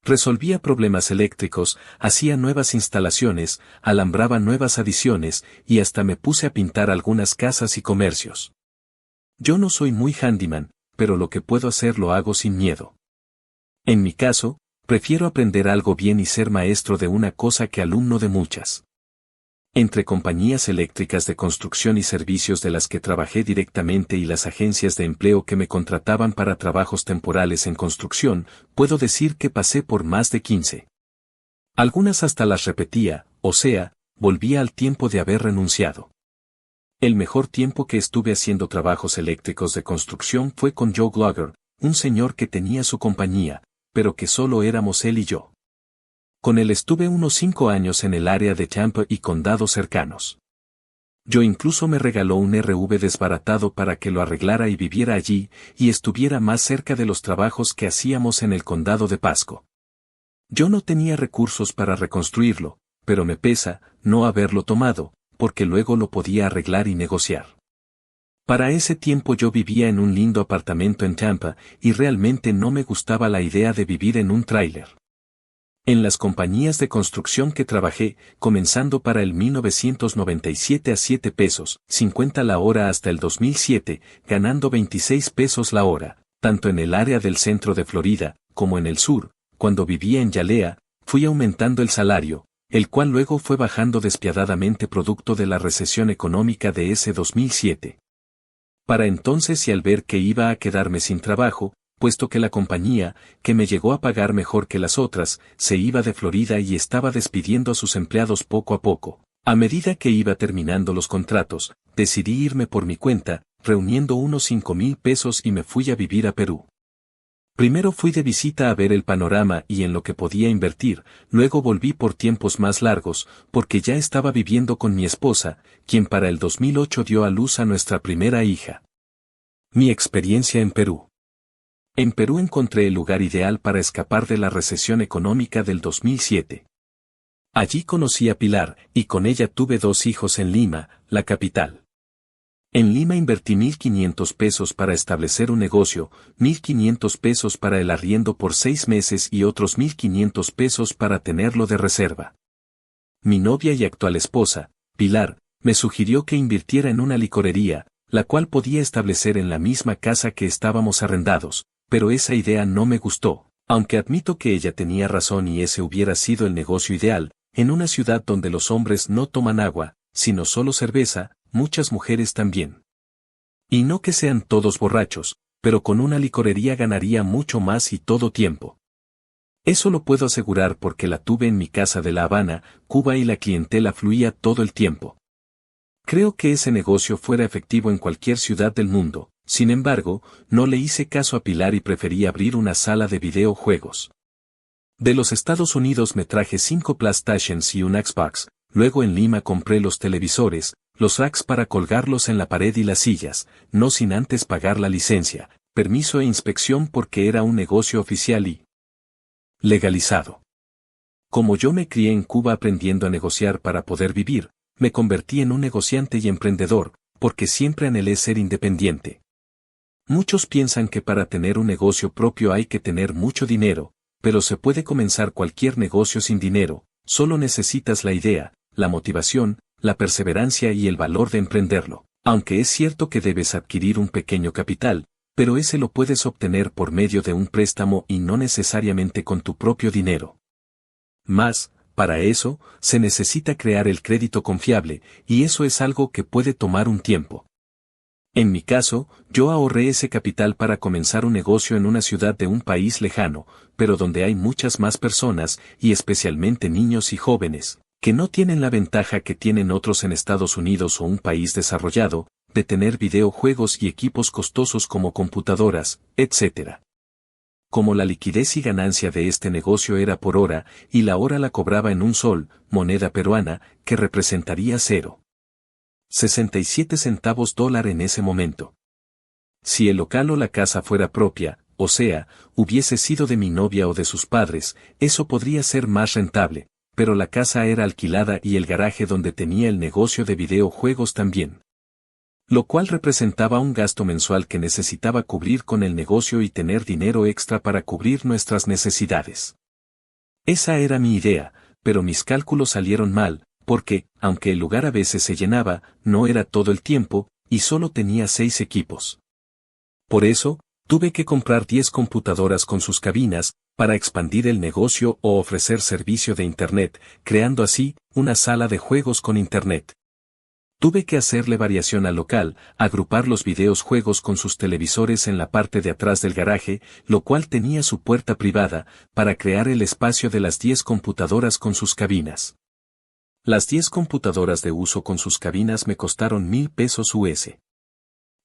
[SPEAKER 1] Resolvía problemas eléctricos, hacía nuevas instalaciones, alambraba nuevas adiciones, y hasta me puse a pintar algunas casas y comercios. Yo no soy muy handyman, pero lo que puedo hacer lo hago sin miedo. En mi caso, prefiero aprender algo bien y ser maestro de una cosa que alumno de muchas. Entre compañías eléctricas de construcción y servicios de las que trabajé directamente y las agencias de empleo que me contrataban para trabajos temporales en construcción, puedo decir que pasé por más de 15. Algunas hasta las repetía, o sea, volvía al tiempo de haber renunciado. El mejor tiempo que estuve haciendo trabajos eléctricos de construcción fue con Joe Glogger, un señor que tenía su compañía, pero que solo éramos él y yo. Con él estuve unos 5 años en el área de Tampa y condados cercanos. Yo incluso me regaló un RV desbaratado para que lo arreglara y viviera allí, y estuviera más cerca de los trabajos que hacíamos en el condado de Pasco. Yo no tenía recursos para reconstruirlo, pero me pesa no haberlo tomado, porque luego lo podía arreglar y negociar. Para ese tiempo yo vivía en un lindo apartamento en Tampa, y realmente no me gustaba la idea de vivir en un tráiler. En las compañías de construcción que trabajé, comenzando para el 1997 a 7 pesos, 50 la hora hasta el 2007, ganando 26 pesos la hora, tanto en el área del centro de Florida, como en el sur, cuando vivía en Hialeah, fui aumentando el salario, el cual luego fue bajando despiadadamente producto de la recesión económica de ese 2007. Para entonces y al ver que iba a quedarme sin trabajo, puesto que la compañía, que me llegó a pagar mejor que las otras, se iba de Florida y estaba despidiendo a sus empleados poco a poco. A medida que iba terminando los contratos, decidí irme por mi cuenta, reuniendo unos 5,000 pesos y me fui a vivir a Perú. Primero fui de visita a ver el panorama y en lo que podía invertir, luego volví por tiempos más largos, porque ya estaba viviendo con mi esposa, quien para el 2008 dio a luz a nuestra primera hija. Mi experiencia en Perú. En Perú encontré el lugar ideal para escapar de la recesión económica del 2007. Allí conocí a Pilar, y con ella tuve 2 hijos en Lima, la capital. En Lima invertí 1,500 pesos para establecer un negocio, 1,500 pesos para el arriendo por 6 meses y otros 1,500 pesos para tenerlo de reserva. Mi novia y actual esposa, Pilar, me sugirió que invirtiera en una licorería, la cual podía establecer en la misma casa que estábamos arrendados, pero esa idea no me gustó, aunque admito que ella tenía razón y ese hubiera sido el negocio ideal, en una ciudad donde los hombres no toman agua, sino solo cerveza, muchas mujeres también. Y no que sean todos borrachos, pero con una licorería ganaría mucho más y todo tiempo. Eso lo puedo asegurar porque la tuve en mi casa de La Habana, Cuba y la clientela fluía todo el tiempo. Creo que ese negocio fuera efectivo en cualquier ciudad del mundo, sin embargo, no le hice caso a Pilar y preferí abrir una sala de videojuegos. De los Estados Unidos me traje 5 PlayStations y un Xbox, luego en Lima compré los televisores, los racks para colgarlos en la pared y las sillas, no sin antes pagar la licencia, permiso e inspección porque era un negocio oficial y legalizado. Como yo me crié en Cuba aprendiendo a negociar para poder vivir, me convertí en un negociante y emprendedor, porque siempre anhelé ser independiente. Muchos piensan que para tener un negocio propio hay que tener mucho dinero, pero se puede comenzar cualquier negocio sin dinero, solo necesitas la idea, la motivación, la perseverancia y el valor de emprenderlo, aunque es cierto que debes adquirir un pequeño capital, pero ese lo puedes obtener por medio de un préstamo y no necesariamente con tu propio dinero. Más, para eso, se necesita crear el crédito confiable, y eso es algo que puede tomar un tiempo. En mi caso, yo ahorré ese capital para comenzar un negocio en una ciudad de un país lejano, pero donde hay muchas más personas, y especialmente niños y jóvenes, que no tienen la ventaja que tienen otros en Estados Unidos o un país desarrollado, de tener videojuegos y equipos costosos como computadoras, etc. Como la liquidez y ganancia de este negocio era por hora, y la hora la cobraba en un sol, moneda peruana, que representaría 0,67 centavos dólar en ese momento. Si el local o la casa fuera propia, o sea, hubiese sido de mi novia o de sus padres, eso podría ser más rentable, pero la casa era alquilada y el garaje donde tenía el negocio de videojuegos también. Lo cual representaba un gasto mensual que necesitaba cubrir con el negocio y tener dinero extra para cubrir nuestras necesidades. Esa era mi idea, pero mis cálculos salieron mal, porque, aunque el lugar a veces se llenaba, no era todo el tiempo, y solo tenía 6 equipos. Por eso, tuve que comprar 10 computadoras con sus cabinas, para expandir el negocio o ofrecer servicio de Internet, creando así, una sala de juegos con Internet. Tuve que hacerle variación al local, agrupar los videojuegos con sus televisores en la parte de atrás del garaje, lo cual tenía su puerta privada, para crear el espacio de las 10 computadoras con sus cabinas. Las 10 computadoras de uso con sus cabinas me costaron 1,000 pesos US.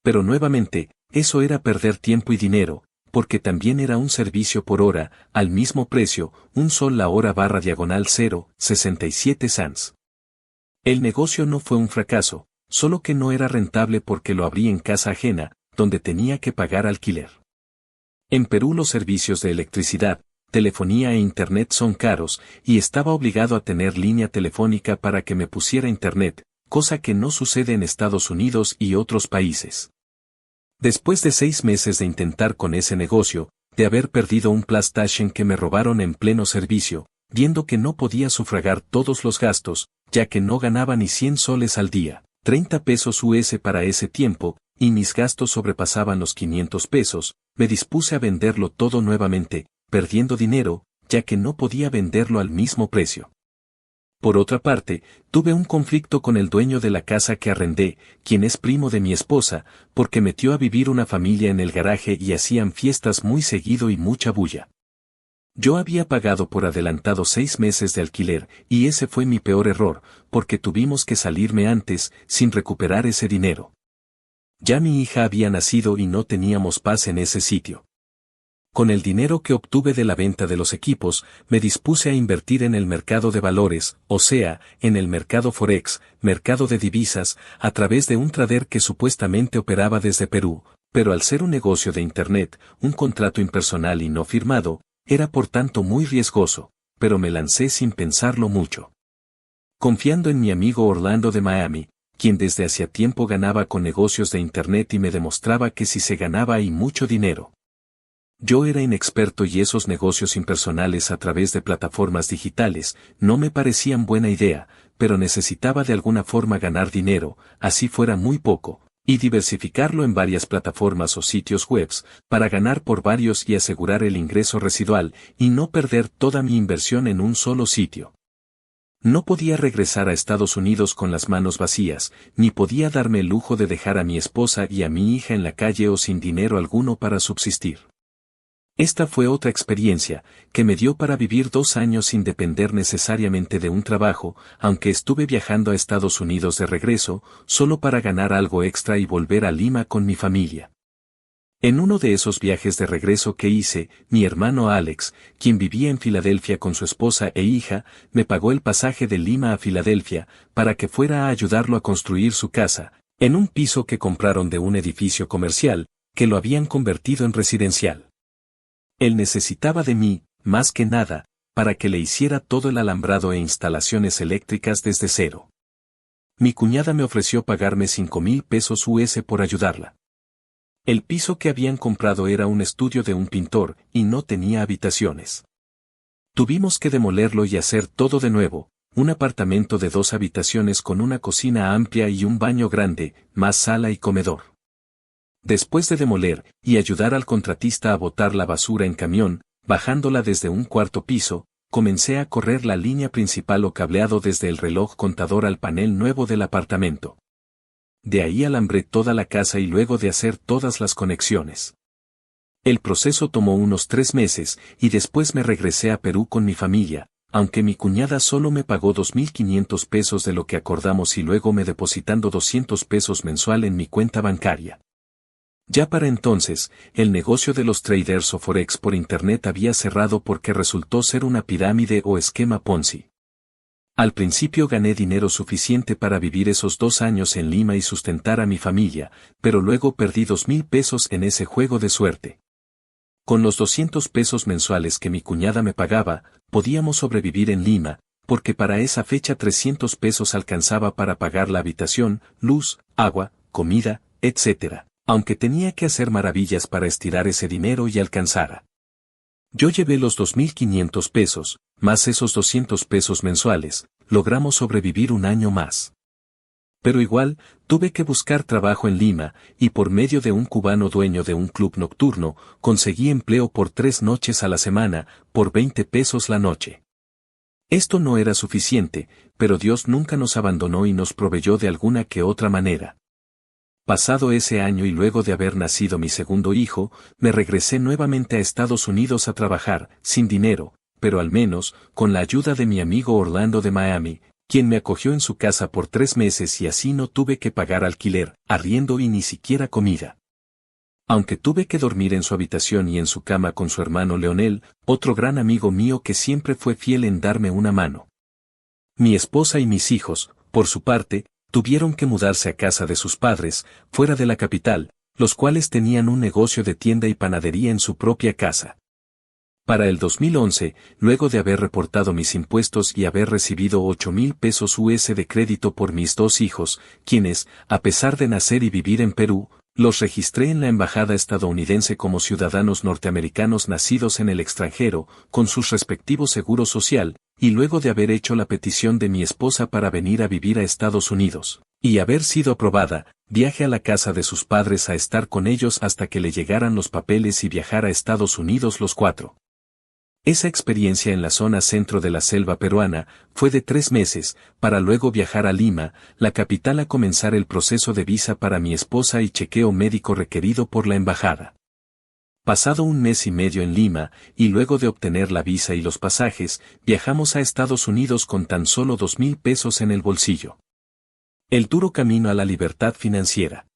[SPEAKER 1] Pero nuevamente, eso era perder tiempo y dinero, porque también era un servicio por hora, al mismo precio, un sol la hora /diagonal 0,67 cents. El negocio no fue un fracaso, solo que no era rentable porque lo abrí en casa ajena, donde tenía que pagar alquiler. En Perú los servicios de electricidad, telefonía e internet son caros, y estaba obligado a tener línea telefónica para que me pusiera internet, cosa que no sucede en Estados Unidos y otros países. Después de 6 meses de intentar con ese negocio, de haber perdido un PlayStation que me robaron en pleno servicio, viendo que no podía sufragar todos los gastos, ya que no ganaba ni 100 soles al día, 30 pesos US para ese tiempo, y mis gastos sobrepasaban los 500 pesos, me dispuse a venderlo todo nuevamente, perdiendo dinero, ya que no podía venderlo al mismo precio. Por otra parte, tuve un conflicto con el dueño de la casa que arrendé, quien es primo de mi esposa, porque metió a vivir una familia en el garaje y hacían fiestas muy seguido y mucha bulla. Yo había pagado por adelantado 6 meses de alquiler, y ese fue mi peor error, porque tuvimos que salirme antes, sin recuperar ese dinero. Ya mi hija había nacido y no teníamos paz en ese sitio. Con el dinero que obtuve de la venta de los equipos, me dispuse a invertir en el mercado de valores, o sea, en el mercado Forex, mercado de divisas, a través de un trader que supuestamente operaba desde Perú, pero al ser un negocio de Internet, un contrato impersonal y no firmado, era por tanto muy riesgoso, pero me lancé sin pensarlo mucho. Confiando en mi amigo Orlando de Miami, quien desde hacía tiempo ganaba con negocios de Internet y me demostraba que si se ganaba ahí mucho dinero. Yo era inexperto y esos negocios impersonales a través de plataformas digitales no me parecían buena idea, pero necesitaba de alguna forma ganar dinero, así fuera muy poco, y diversificarlo en varias plataformas o sitios webs, para ganar por varios y asegurar el ingreso residual, y no perder toda mi inversión en un solo sitio. No podía regresar a Estados Unidos con las manos vacías, ni podía darme el lujo de dejar a mi esposa y a mi hija en la calle o sin dinero alguno para subsistir. Esta fue otra experiencia, que me dio para vivir 2 años sin depender necesariamente de un trabajo, aunque estuve viajando a Estados Unidos de regreso, solo para ganar algo extra y volver a Lima con mi familia. En uno de esos viajes de regreso que hice, mi hermano Alex, quien vivía en Filadelfia con su esposa e hija, me pagó el pasaje de Lima a Filadelfia, para que fuera a ayudarlo a construir su casa, en un piso que compraron de un edificio comercial, que lo habían convertido en residencial. Él necesitaba de mí, más que nada, para que le hiciera todo el alambrado e instalaciones eléctricas desde cero. Mi cuñada me ofreció pagarme 5,000 pesos US por ayudarla. El piso que habían comprado era un estudio de un pintor, y no tenía habitaciones. Tuvimos que demolerlo y hacer todo de nuevo, un apartamento de 2 habitaciones con una cocina amplia y un baño grande, más sala y comedor. Después de demoler y ayudar al contratista a botar la basura en camión, bajándola desde un 4º piso, comencé a correr la línea principal o cableado desde el reloj contador al panel nuevo del apartamento. De ahí alambré toda la casa y luego de hacer todas las conexiones. El proceso tomó unos 3 meses y después me regresé a Perú con mi familia, aunque mi cuñada solo me pagó 2,500 pesos de lo que acordamos y luego me depositando 200 pesos mensual en mi cuenta bancaria. Ya para entonces, el negocio de los traders o forex por internet había cerrado porque resultó ser una pirámide o esquema Ponzi. Al principio gané dinero suficiente para vivir esos 2 años en Lima y sustentar a mi familia, pero luego perdí 2,000 pesos en ese juego de suerte. Con los 200 pesos mensuales que mi cuñada me pagaba, podíamos sobrevivir en Lima, porque para esa fecha 300 pesos alcanzaba para pagar la habitación, luz, agua, comida, etc. Aunque tenía que hacer maravillas para estirar ese dinero y alcanzara. Yo llevé los 2,500 pesos, más esos 200 pesos mensuales, logramos sobrevivir un año más. Pero igual, tuve que buscar trabajo en Lima, y por medio de un cubano dueño de un club nocturno, conseguí empleo por 3 noches a la semana, por 20 pesos la noche. Esto no era suficiente, pero Dios nunca nos abandonó y nos proveyó de alguna que otra manera. Pasado ese año y luego de haber nacido mi segundo hijo, me regresé nuevamente a Estados Unidos a trabajar, sin dinero, pero al menos, con la ayuda de mi amigo Orlando de Miami, quien me acogió en su casa por 3 meses y así no tuve que pagar alquiler, arriendo y ni siquiera comida. Aunque tuve que dormir en su habitación y en su cama con su hermano Leonel, otro gran amigo mío que siempre fue fiel en darme una mano. Mi esposa y mis hijos, por su parte, tuvieron que mudarse a casa de sus padres, fuera de la capital, los cuales tenían un negocio de tienda y panadería en su propia casa. Para el 2011, luego de haber reportado mis impuestos y haber recibido 8,000 pesos US de crédito por mis 2 hijos, quienes, a pesar de nacer y vivir en Perú, los registré en la embajada estadounidense como ciudadanos norteamericanos nacidos en el extranjero, con sus respectivos seguros social, y luego de haber hecho la petición de mi esposa para venir a vivir a Estados Unidos, y haber sido aprobada, viaje a la casa de sus padres a estar con ellos hasta que le llegaran los papeles y viajar a Estados Unidos los 4. Esa experiencia en la zona centro de la selva peruana fue de 3 meses, para luego viajar a Lima, la capital, a comenzar el proceso de visa para mi esposa y chequeo médico requerido por la embajada. Pasado 1 mes y medio en Lima, y luego de obtener la visa y los pasajes, viajamos a Estados Unidos con tan solo 2,000 pesos en el bolsillo. El duro camino a la libertad financiera.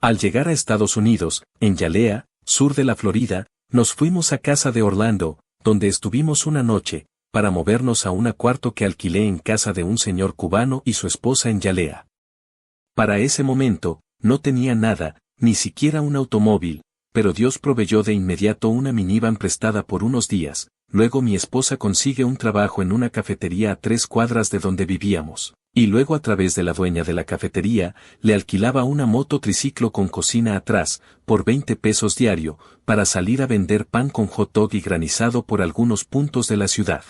[SPEAKER 1] Al llegar a Estados Unidos, en Hialeah, sur de la Florida, nos fuimos a casa de Orlando, donde estuvimos una noche, para movernos a un cuarto que alquilé en casa de un señor cubano y su esposa en Hialeah. Para ese momento, no tenía nada, ni siquiera un automóvil, pero Dios proveyó de inmediato una minivan prestada por unos días. Luego mi esposa consigue un trabajo en una cafetería a 3 cuadras de donde vivíamos, y luego a través de la dueña de la cafetería, le alquilaba una moto triciclo con cocina atrás, por 20 pesos diario, para salir a vender pan con hot dog y granizado por algunos puntos de la ciudad.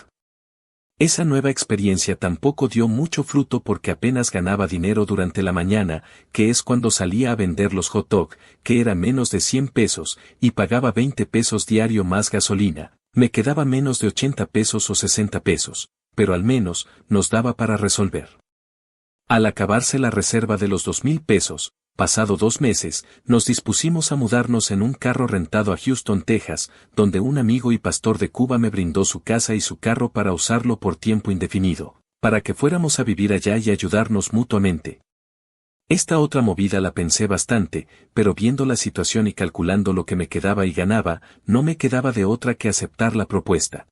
[SPEAKER 1] Esa nueva experiencia tampoco dio mucho fruto porque apenas ganaba dinero durante la mañana, que es cuando salía a vender los hot dog, que era menos de 100 pesos, y pagaba 20 pesos diario más gasolina. Me quedaba menos de 80 pesos o 60 pesos, pero al menos nos daba para resolver. Al acabarse la reserva de los 2,000 pesos, pasado 2 meses, nos dispusimos a mudarnos en un carro rentado a Houston, Texas, donde un amigo y pastor de Cuba me brindó su casa y su carro para usarlo por tiempo indefinido, para que fuéramos a vivir allá y ayudarnos mutuamente. Esta otra movida la pensé bastante, pero viendo la situación y calculando lo que me quedaba y ganaba, no me quedaba de otra que aceptar la propuesta.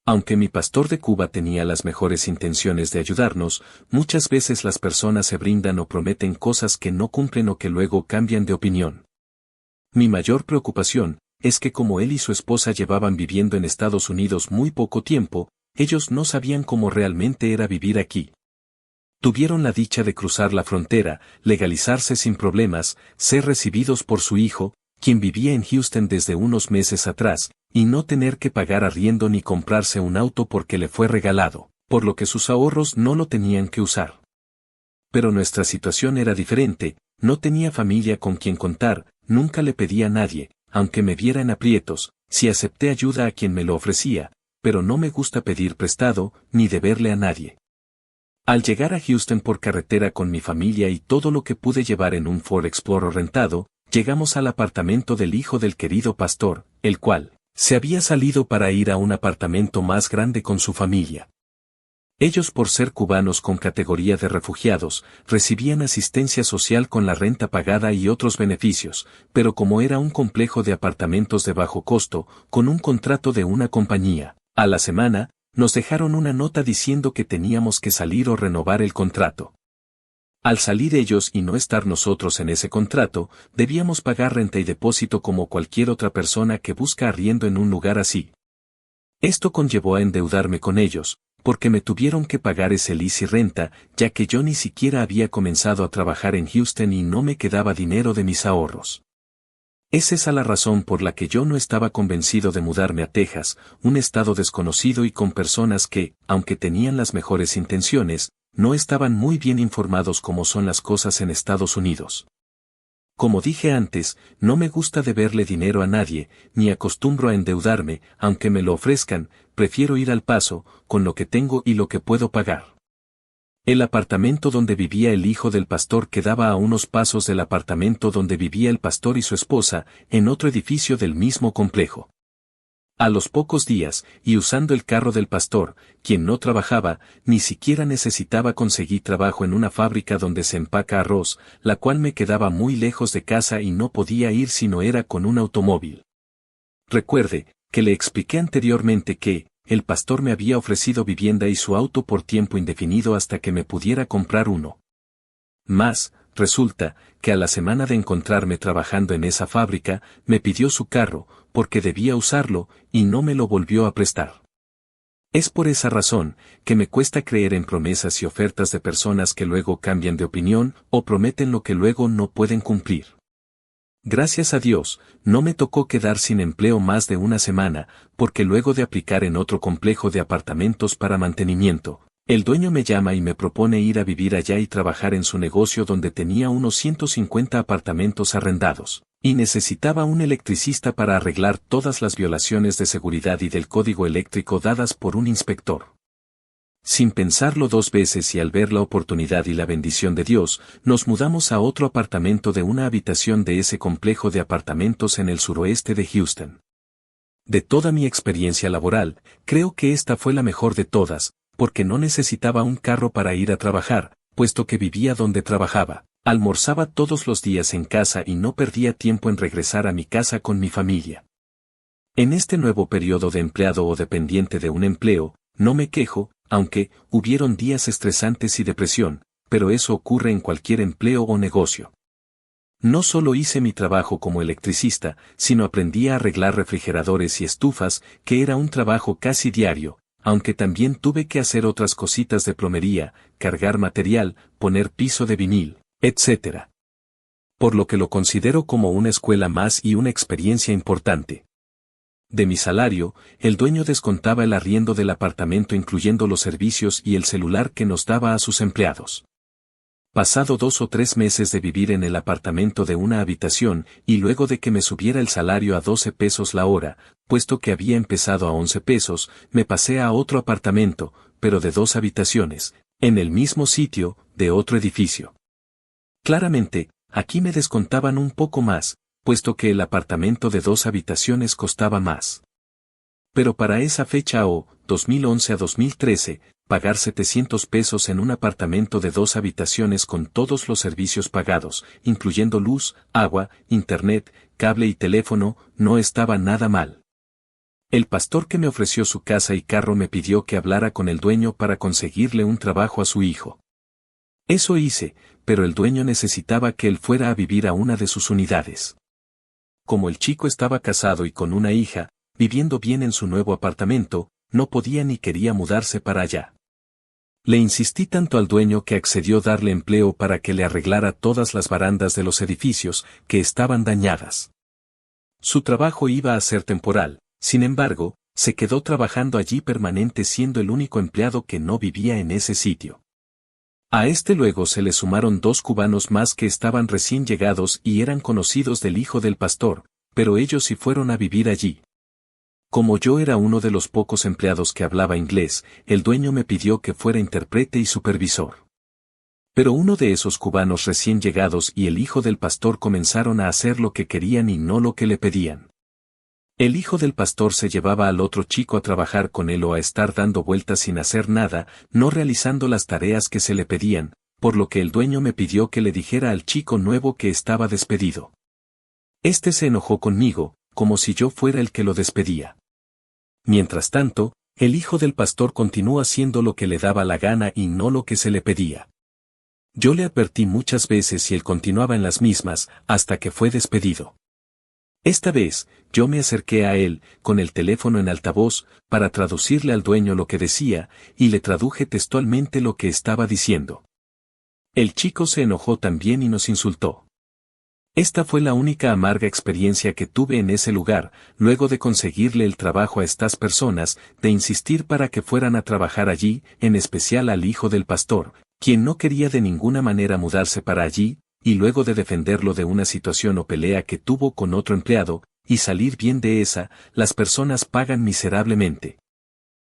[SPEAKER 1] Aunque mi pastor de Cuba tenía las mejores intenciones de ayudarnos, muchas veces las personas se brindan o prometen cosas que no cumplen o que luego cambian de opinión. Mi mayor preocupación es que como él y su esposa llevaban viviendo en Estados Unidos muy poco tiempo, ellos no sabían cómo realmente era vivir aquí. Tuvieron la dicha de cruzar la frontera, legalizarse sin problemas, ser recibidos por su hijo, quien vivía en Houston desde unos meses atrás, y no tener que pagar arriendo ni comprarse un auto porque le fue regalado, por lo que sus ahorros no lo tenían que usar. Pero nuestra situación era diferente, no tenía familia con quien contar, nunca le pedí a nadie, aunque me viera en aprietos, si acepté ayuda a quien me lo ofrecía, pero no me gusta pedir prestado, ni deberle a nadie. Al llegar a Houston por carretera con mi familia y todo lo que pude llevar en un Ford Explorer rentado, llegamos al apartamento del hijo del querido pastor, el cual se había salido para ir a un apartamento más grande con su familia. Ellos, por ser cubanos con categoría de refugiados, recibían asistencia social con la renta pagada y otros beneficios, pero como era un complejo de apartamentos de bajo costo, con un contrato de una compañía, a la semana, nos dejaron una nota diciendo que teníamos que salir o renovar el contrato. Al salir ellos y no estar nosotros en ese contrato, debíamos pagar renta y depósito como cualquier otra persona que busca arriendo en un lugar así. Esto conllevó a endeudarme con ellos, porque me tuvieron que pagar ese lease y renta, ya que yo ni siquiera había comenzado a trabajar en Houston y no me quedaba dinero de mis ahorros. Es esa la razón por la que yo no estaba convencido de mudarme a Texas, un estado desconocido y con personas que, aunque tenían las mejores intenciones, no estaban muy bien informados cómo son las cosas en Estados Unidos. Como dije antes, no me gusta deberle dinero a nadie, ni acostumbro a endeudarme, aunque me lo ofrezcan, prefiero ir al paso, con lo que tengo y lo que puedo pagar. El apartamento donde vivía el hijo del pastor quedaba a unos pasos del apartamento donde vivía el pastor y su esposa, en otro edificio del mismo complejo. A los pocos días, y usando el carro del pastor, quien no trabajaba, ni siquiera necesitaba conseguir trabajo en una fábrica donde se empaca arroz, la cual me quedaba muy lejos de casa y no podía ir si no era con un automóvil. Recuerde, que le expliqué anteriormente que, el pastor me había ofrecido vivienda y su auto por tiempo indefinido hasta que me pudiera comprar uno. Más, resulta, que a la semana de encontrarme trabajando en esa fábrica, me pidió su carro, porque debía usarlo, y no me lo volvió a prestar. Es por esa razón, que me cuesta creer en promesas y ofertas de personas que luego cambian de opinión, o prometen lo que luego no pueden cumplir. Gracias a Dios, no me tocó quedar sin empleo más de una semana, porque luego de aplicar en otro complejo de apartamentos para mantenimiento, el dueño me llama y me propone ir a vivir allá y trabajar en su negocio donde tenía unos 150 apartamentos arrendados, Y necesitaba un electricista para arreglar todas las violaciones de seguridad y del código eléctrico dadas por un inspector. Sin pensarlo dos veces y al ver la oportunidad y la bendición de Dios, nos mudamos a otro apartamento de una habitación de ese complejo de apartamentos en el suroeste de Houston. De toda mi experiencia laboral, creo que esta fue la mejor de todas, porque no necesitaba un carro para ir a trabajar, puesto que vivía donde trabajaba, almorzaba todos los días en casa y no perdía tiempo en regresar a mi casa con mi familia. En este nuevo periodo de empleado o dependiente de un empleo, no me quejo, aunque hubieron días estresantes y depresión, pero eso ocurre en cualquier empleo o negocio. No solo hice mi trabajo como electricista, sino aprendí a arreglar refrigeradores y estufas, que era un trabajo casi diario, aunque también tuve que hacer otras cositas de plomería, cargar material, poner piso de vinil, etc. Por lo que lo considero como una escuela más y una experiencia importante. De mi salario, el dueño descontaba el arriendo del apartamento incluyendo los servicios y el celular que nos daba a sus empleados. Pasado 2 o 3 meses de vivir en el apartamento de una habitación y luego de que me subiera el salario a 12 pesos la hora, puesto que había empezado a 11 pesos, me pasé a otro apartamento, pero de 2 habitaciones, en el mismo sitio, de otro edificio. Claramente, aquí me descontaban un poco más, puesto que el apartamento de 2 habitaciones costaba más. Pero para esa fecha 2011 a 2013, pagar 700 pesos en un apartamento de 2 habitaciones con todos los servicios pagados, incluyendo luz, agua, internet, cable y teléfono, no estaba nada mal. El pastor que me ofreció su casa y carro me pidió que hablara con el dueño para conseguirle un trabajo a su hijo. Eso hice, pero el dueño necesitaba que él fuera a vivir a una de sus unidades. Como el chico estaba casado y con una hija, viviendo bien en su nuevo apartamento, no podía ni quería mudarse para allá. Le insistí tanto al dueño que accedió darle empleo para que le arreglara todas las barandas de los edificios que estaban dañadas. Su trabajo iba a ser temporal, sin embargo, se quedó trabajando allí permanente siendo el único empleado que no vivía en ese sitio. A este luego se le sumaron 2 cubanos más que estaban recién llegados y eran conocidos del hijo del pastor, pero ellos sí fueron a vivir allí. Como yo era uno de los pocos empleados que hablaba inglés, el dueño me pidió que fuera intérprete y supervisor. Pero uno de esos cubanos recién llegados y el hijo del pastor comenzaron a hacer lo que querían y no lo que le pedían. El hijo del pastor se llevaba al otro chico a trabajar con él o a estar dando vueltas sin hacer nada, no realizando las tareas que se le pedían, por lo que el dueño me pidió que le dijera al chico nuevo que estaba despedido. Este se enojó conmigo, como si yo fuera el que lo despedía. Mientras tanto, el hijo del pastor continuó haciendo lo que le daba la gana y no lo que se le pedía. Yo le advertí muchas veces y él continuaba en las mismas, hasta que fue despedido. Esta vez, yo me acerqué a él, con el teléfono en altavoz, para traducirle al dueño lo que decía, y le traduje textualmente lo que estaba diciendo. El chico se enojó también y nos insultó. Esta fue la única amarga experiencia que tuve en ese lugar, luego de conseguirle el trabajo a estas personas, de insistir para que fueran a trabajar allí, en especial al hijo del pastor, quien no quería de ninguna manera mudarse para allí, y luego de defenderlo de una situación o pelea que tuvo con otro empleado, y salir bien de esa, las personas pagan miserablemente.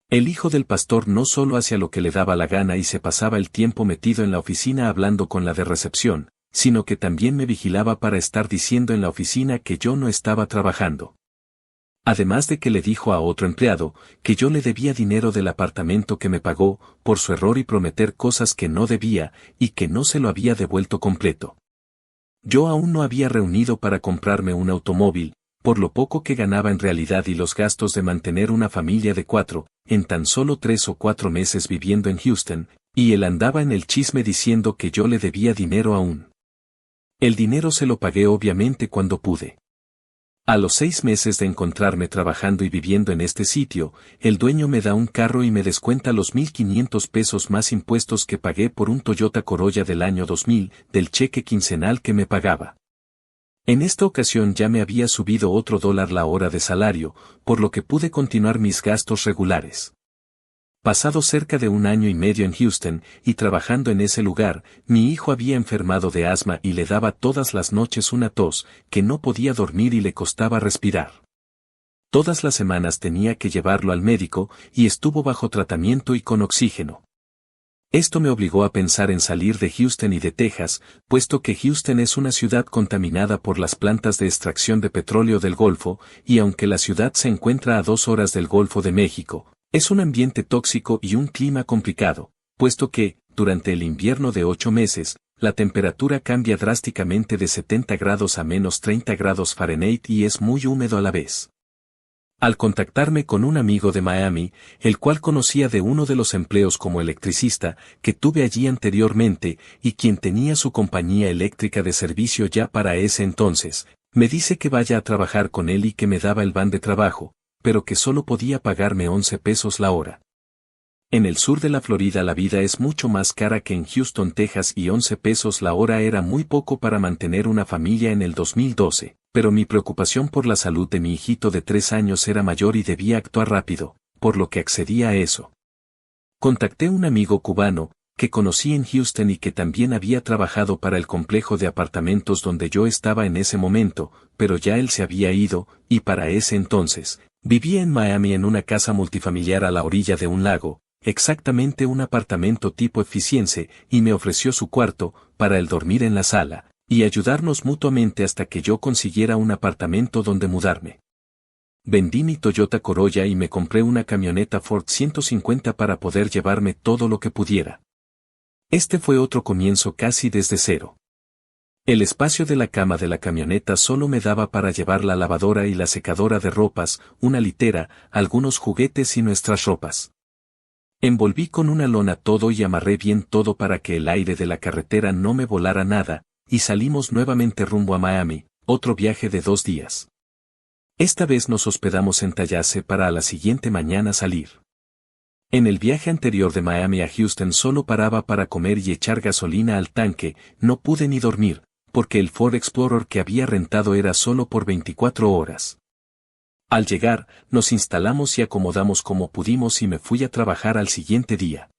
[SPEAKER 1] El hijo del pastor no solo hacía lo que le daba la gana y se pasaba el tiempo metido en la oficina hablando con la de recepción, sino que también me vigilaba para estar diciendo en la oficina que yo no estaba trabajando. Además de que le dijo a otro empleado que yo le debía dinero del apartamento que me pagó por su error y prometer cosas que no debía y que no se lo había devuelto completo. Yo aún no había reunido para comprarme un automóvil, por lo poco que ganaba en realidad y los gastos de mantener una familia de 4, en tan solo 3 o 4 meses viviendo en Houston, y él andaba en el chisme diciendo que yo le debía dinero aún. El dinero se lo pagué obviamente cuando pude. A los 6 meses de encontrarme trabajando y viviendo en este sitio, el dueño me da un carro y me descuenta los 1,500 pesos más impuestos que pagué por un Toyota Corolla del año 2000, del cheque quincenal que me pagaba. En esta ocasión ya me había subido otro $1 la hora de salario, por lo que pude continuar mis gastos regulares. Pasado cerca de un año y medio en Houston, y trabajando en ese lugar, mi hijo había enfermado de asma y le daba todas las noches una tos, que no podía dormir y le costaba respirar. Todas las semanas tenía que llevarlo al médico, y estuvo bajo tratamiento y con oxígeno. Esto me obligó a pensar en salir de Houston y de Texas, puesto que Houston es una ciudad contaminada por las plantas de extracción de petróleo del Golfo, y aunque la ciudad se encuentra a 2 horas del Golfo de México, es un ambiente tóxico y un clima complicado, puesto que, durante el invierno de 8 meses, la temperatura cambia drásticamente de 70 grados a menos 30 grados Fahrenheit y es muy húmedo a la vez. Al contactarme con un amigo de Miami, el cual conocía de uno de los empleos como electricista que tuve allí anteriormente y quien tenía su compañía eléctrica de servicio ya para ese entonces, me dice que vaya a trabajar con él y que me daba el van de trabajo, pero que solo podía pagarme 11 pesos la hora. En el sur de la Florida la vida es mucho más cara que en Houston, Texas y 11 pesos la hora era muy poco para mantener una familia en el 2012, pero mi preocupación por la salud de mi hijito de 3 años era mayor y debía actuar rápido, por lo que accedí a eso. Contacté a un amigo cubano, que conocí en Houston y que también había trabajado para el complejo de apartamentos donde yo estaba en ese momento, pero ya él se había ido, y para ese entonces, vivía en Miami en una casa multifamiliar a la orilla de un lago, exactamente un apartamento tipo eficiencia, y me ofreció su cuarto, para el dormir en la sala, y ayudarnos mutuamente hasta que yo consiguiera un apartamento donde mudarme. Vendí mi Toyota Corolla y me compré una camioneta Ford 150 para poder llevarme todo lo que pudiera. Este fue otro comienzo casi desde cero. El espacio de la cama de la camioneta solo me daba para llevar la lavadora y la secadora de ropas, una litera, algunos juguetes y nuestras ropas. Envolví con una lona todo y amarré bien todo para que el aire de la carretera no me volara nada, y salimos nuevamente rumbo a Miami, otro viaje de 2 días. Esta vez nos hospedamos en Tallahassee para a la siguiente mañana salir. En el viaje anterior de Miami a Houston solo paraba para comer y echar gasolina al tanque, no pude ni dormir, porque el Ford Explorer que había rentado era solo por 24 horas. Al llegar, nos instalamos y acomodamos como pudimos y me fui a trabajar al siguiente día.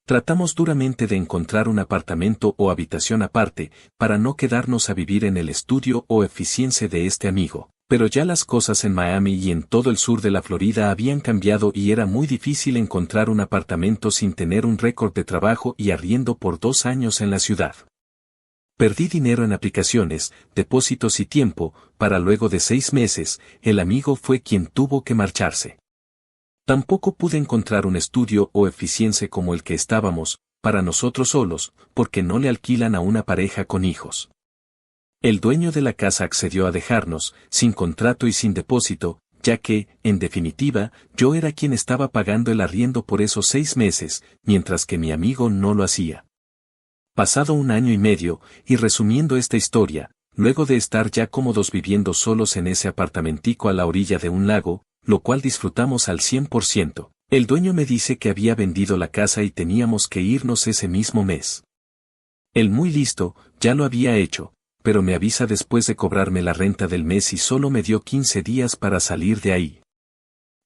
[SPEAKER 1] Tratamos duramente de encontrar un apartamento o habitación aparte, para no quedarnos a vivir en el estudio o eficiencia de este amigo, pero ya las cosas en Miami y en todo el sur de la Florida habían cambiado y era muy difícil encontrar un apartamento sin tener un récord de trabajo y arriendo por 2 años en la ciudad. Perdí dinero en aplicaciones, depósitos y tiempo, para luego de 6 meses, el amigo fue quien tuvo que marcharse. Tampoco pude encontrar un estudio o eficiencia como el que estábamos, para nosotros solos, porque no le alquilan a una pareja con hijos. El dueño de la casa accedió a dejarnos, sin contrato y sin depósito, ya que, en definitiva, yo era quien estaba pagando el arriendo por esos 6 meses, mientras que mi amigo no lo hacía. Pasado 1 año y medio, y resumiendo esta historia, luego de estar ya cómodos viviendo solos en ese apartamentico a la orilla de un lago, lo cual disfrutamos al 100%, el dueño me dice que había vendido la casa y teníamos que irnos ese mismo mes. Él muy listo, ya lo había hecho, pero me avisa después de cobrarme la renta del mes y solo me dio 15 días para salir de ahí.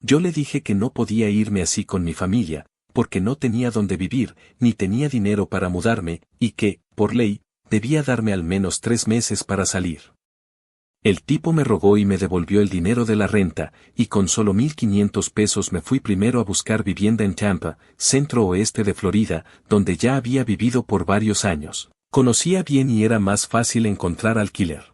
[SPEAKER 1] Yo le dije que no podía irme así con mi familia, porque no tenía dónde vivir, ni tenía dinero para mudarme, y que, por ley, debía darme al menos 3 meses para salir. El tipo me rogó y me devolvió el dinero de la renta, y con solo 1,500 pesos me fui primero a buscar vivienda en Tampa, centro oeste de Florida, donde ya había vivido por varios años. Conocía bien y era más fácil encontrar alquiler.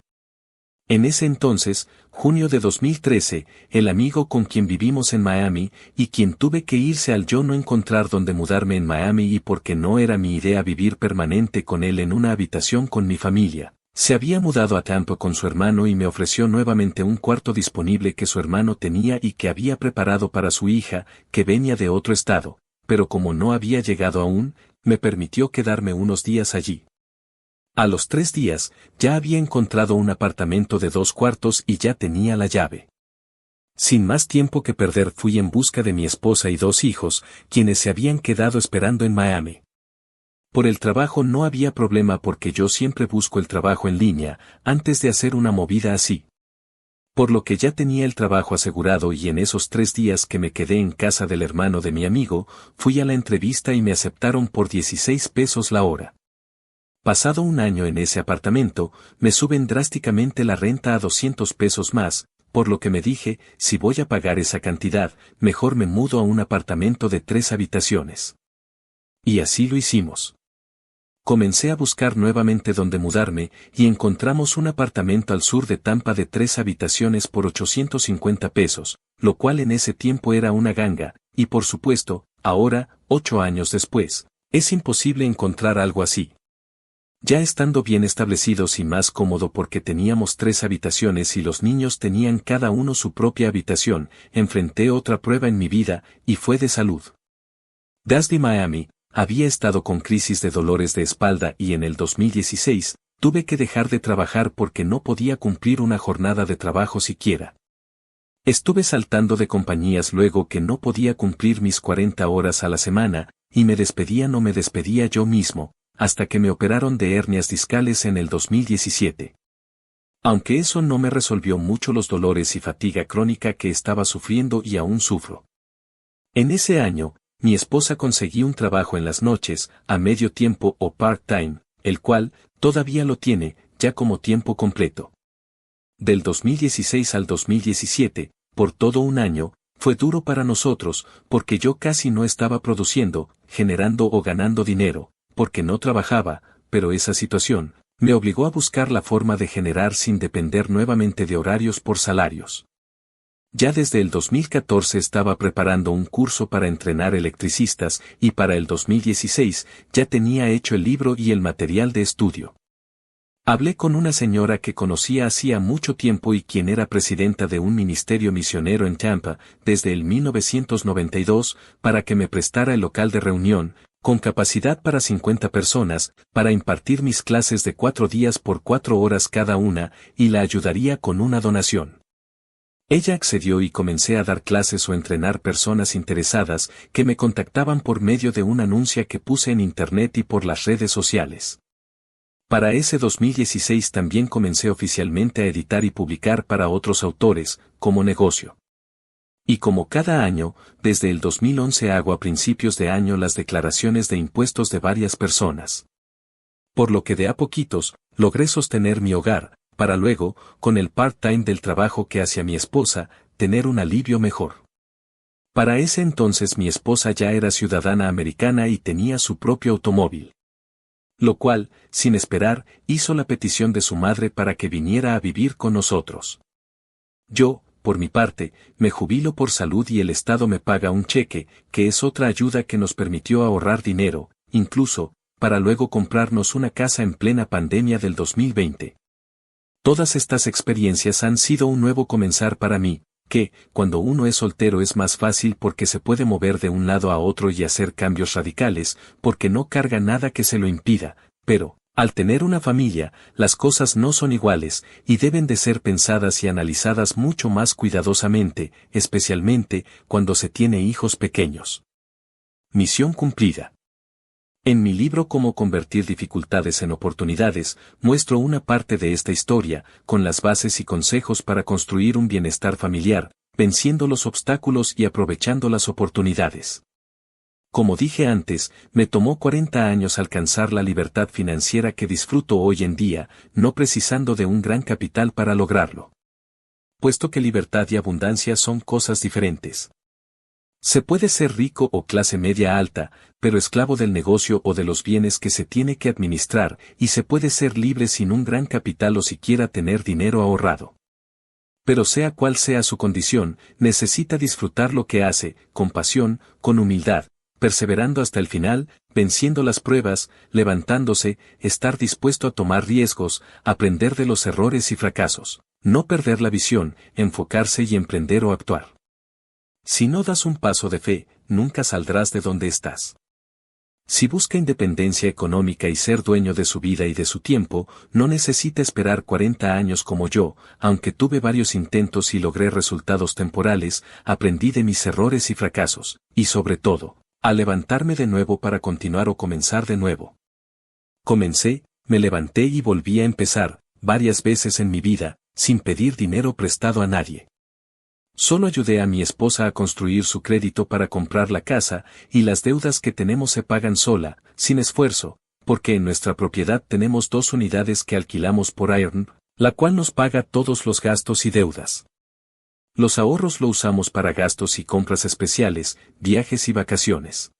[SPEAKER 1] En ese entonces, junio de 2013, el amigo con quien vivimos en Miami, y quien tuve que irse al yo no encontrar dónde mudarme en Miami y porque no era mi idea vivir permanente con él en una habitación con mi familia, se había mudado a Tampa con su hermano y me ofreció nuevamente un cuarto disponible que su hermano tenía y que había preparado para su hija, que venía de otro estado, pero como no había llegado aún, me permitió quedarme unos días allí. A los 3 días, ya había encontrado un apartamento de 2 cuartos y ya tenía la llave. Sin más tiempo que perder fui en busca de mi esposa y 2 hijos, quienes se habían quedado esperando en Miami. Por el trabajo no había problema porque yo siempre busco el trabajo en línea, antes de hacer una movida así. Por lo que ya tenía el trabajo asegurado y en esos 3 días que me quedé en casa del hermano de mi amigo, fui a la entrevista y me aceptaron por 16 pesos la hora. Pasado un año en ese apartamento, me suben drásticamente la renta a 200 pesos más, por lo que me dije, si voy a pagar esa cantidad, mejor me mudo a un apartamento de 3 habitaciones. Y así lo hicimos. Comencé a buscar nuevamente dónde mudarme y encontramos un apartamento al sur de Tampa de 3 habitaciones por 850 pesos, lo cual en ese tiempo era una ganga, y por supuesto, ahora, 8 años después, es imposible encontrar algo así. Ya estando bien establecidos y más cómodo porque teníamos 3 habitaciones y los niños tenían cada uno su propia habitación, enfrenté otra prueba en mi vida, y fue de salud. Desde Miami, había estado con crisis de dolores de espalda y en el 2016, tuve que dejar de trabajar porque no podía cumplir una jornada de trabajo siquiera. Estuve saltando de compañías luego que no podía cumplir mis 40 horas a la semana, y me despedía yo mismo, hasta que me operaron de hernias discales en el 2017. Aunque eso no me resolvió mucho los dolores y fatiga crónica que estaba sufriendo y aún sufro. En ese año, mi esposa conseguí un trabajo en las noches, a medio tiempo o part-time, el cual, todavía lo tiene, ya como tiempo completo. Del 2016 al 2017, por todo un año, fue duro para nosotros, porque yo casi no estaba produciendo, generando o ganando dinero, porque no trabajaba, pero esa situación, me obligó a buscar la forma de generar sin depender nuevamente de horarios por salarios. Ya desde el 2014 estaba preparando un curso para entrenar electricistas y para el 2016 ya tenía hecho el libro y el material de estudio. Hablé con una señora que conocía hacía mucho tiempo y quien era presidenta de un ministerio misionero en Tampa desde el 1992 para que me prestara el local de reunión, con capacidad para 50 personas, para impartir mis clases de 4 días por 4 horas cada una y la ayudaría con una donación. Ella accedió y comencé a dar clases o entrenar personas interesadas que me contactaban por medio de un anuncio que puse en internet y por las redes sociales. Para ese 2016 también comencé oficialmente a editar y publicar para otros autores, como negocio. Y como cada año, desde el 2011 hago a principios de año las declaraciones de impuestos de varias personas. Por lo que de a poquitos, logré sostener mi hogar, para luego, con el part-time del trabajo que hacía mi esposa, tener un alivio mejor. Para ese entonces mi esposa ya era ciudadana americana y tenía su propio automóvil. Lo cual, sin esperar, hizo la petición de su madre para que viniera a vivir con nosotros. Yo, por mi parte, me jubilo por salud y el Estado me paga un cheque, que es otra ayuda que nos permitió ahorrar dinero, incluso, para luego comprarnos una casa en plena pandemia del 2020. Todas estas experiencias han sido un nuevo comenzar para mí, que, cuando uno es soltero es más fácil porque se puede mover de un lado a otro y hacer cambios radicales, porque no carga nada que se lo impida, pero, al tener una familia, las cosas no son iguales, y deben de ser pensadas y analizadas mucho más cuidadosamente, especialmente, cuando se tiene hijos pequeños. Misión cumplida. En mi libro Cómo convertir dificultades en oportunidades, muestro una parte de esta historia, con las bases y consejos para construir un bienestar familiar, venciendo los obstáculos y aprovechando las oportunidades. Como dije antes, me tomó 40 años alcanzar la libertad financiera que disfruto hoy en día, no precisando de un gran capital para lograrlo. Puesto que libertad y abundancia son cosas diferentes. Se puede ser rico o clase media alta, pero esclavo del negocio o de los bienes que se tiene que administrar, y se puede ser libre sin un gran capital o siquiera tener dinero ahorrado. Pero sea cual sea su condición, necesita disfrutar lo que hace, con pasión, con humildad, perseverando hasta el final, venciendo las pruebas, levantándose, estar dispuesto a tomar riesgos, aprender de los errores y fracasos, no perder la visión, enfocarse y emprender o actuar. Si no das un paso de fe, nunca saldrás de donde estás. Si busca independencia económica y ser dueño de su vida y de su tiempo, no necesita esperar 40 años como yo, aunque tuve varios intentos y logré resultados temporales, aprendí de mis errores y fracasos, y sobre todo, a levantarme de nuevo para continuar o comenzar de nuevo. Comencé, me levanté y volví a empezar, varias veces en mi vida, sin pedir dinero prestado a nadie. Solo ayudé a mi esposa a construir su crédito para comprar la casa, y las deudas que tenemos se pagan sola, sin esfuerzo, porque en nuestra propiedad tenemos 2 unidades que alquilamos por Iron, la cual nos paga todos los gastos y deudas. Los ahorros lo usamos para gastos y compras especiales, viajes y vacaciones.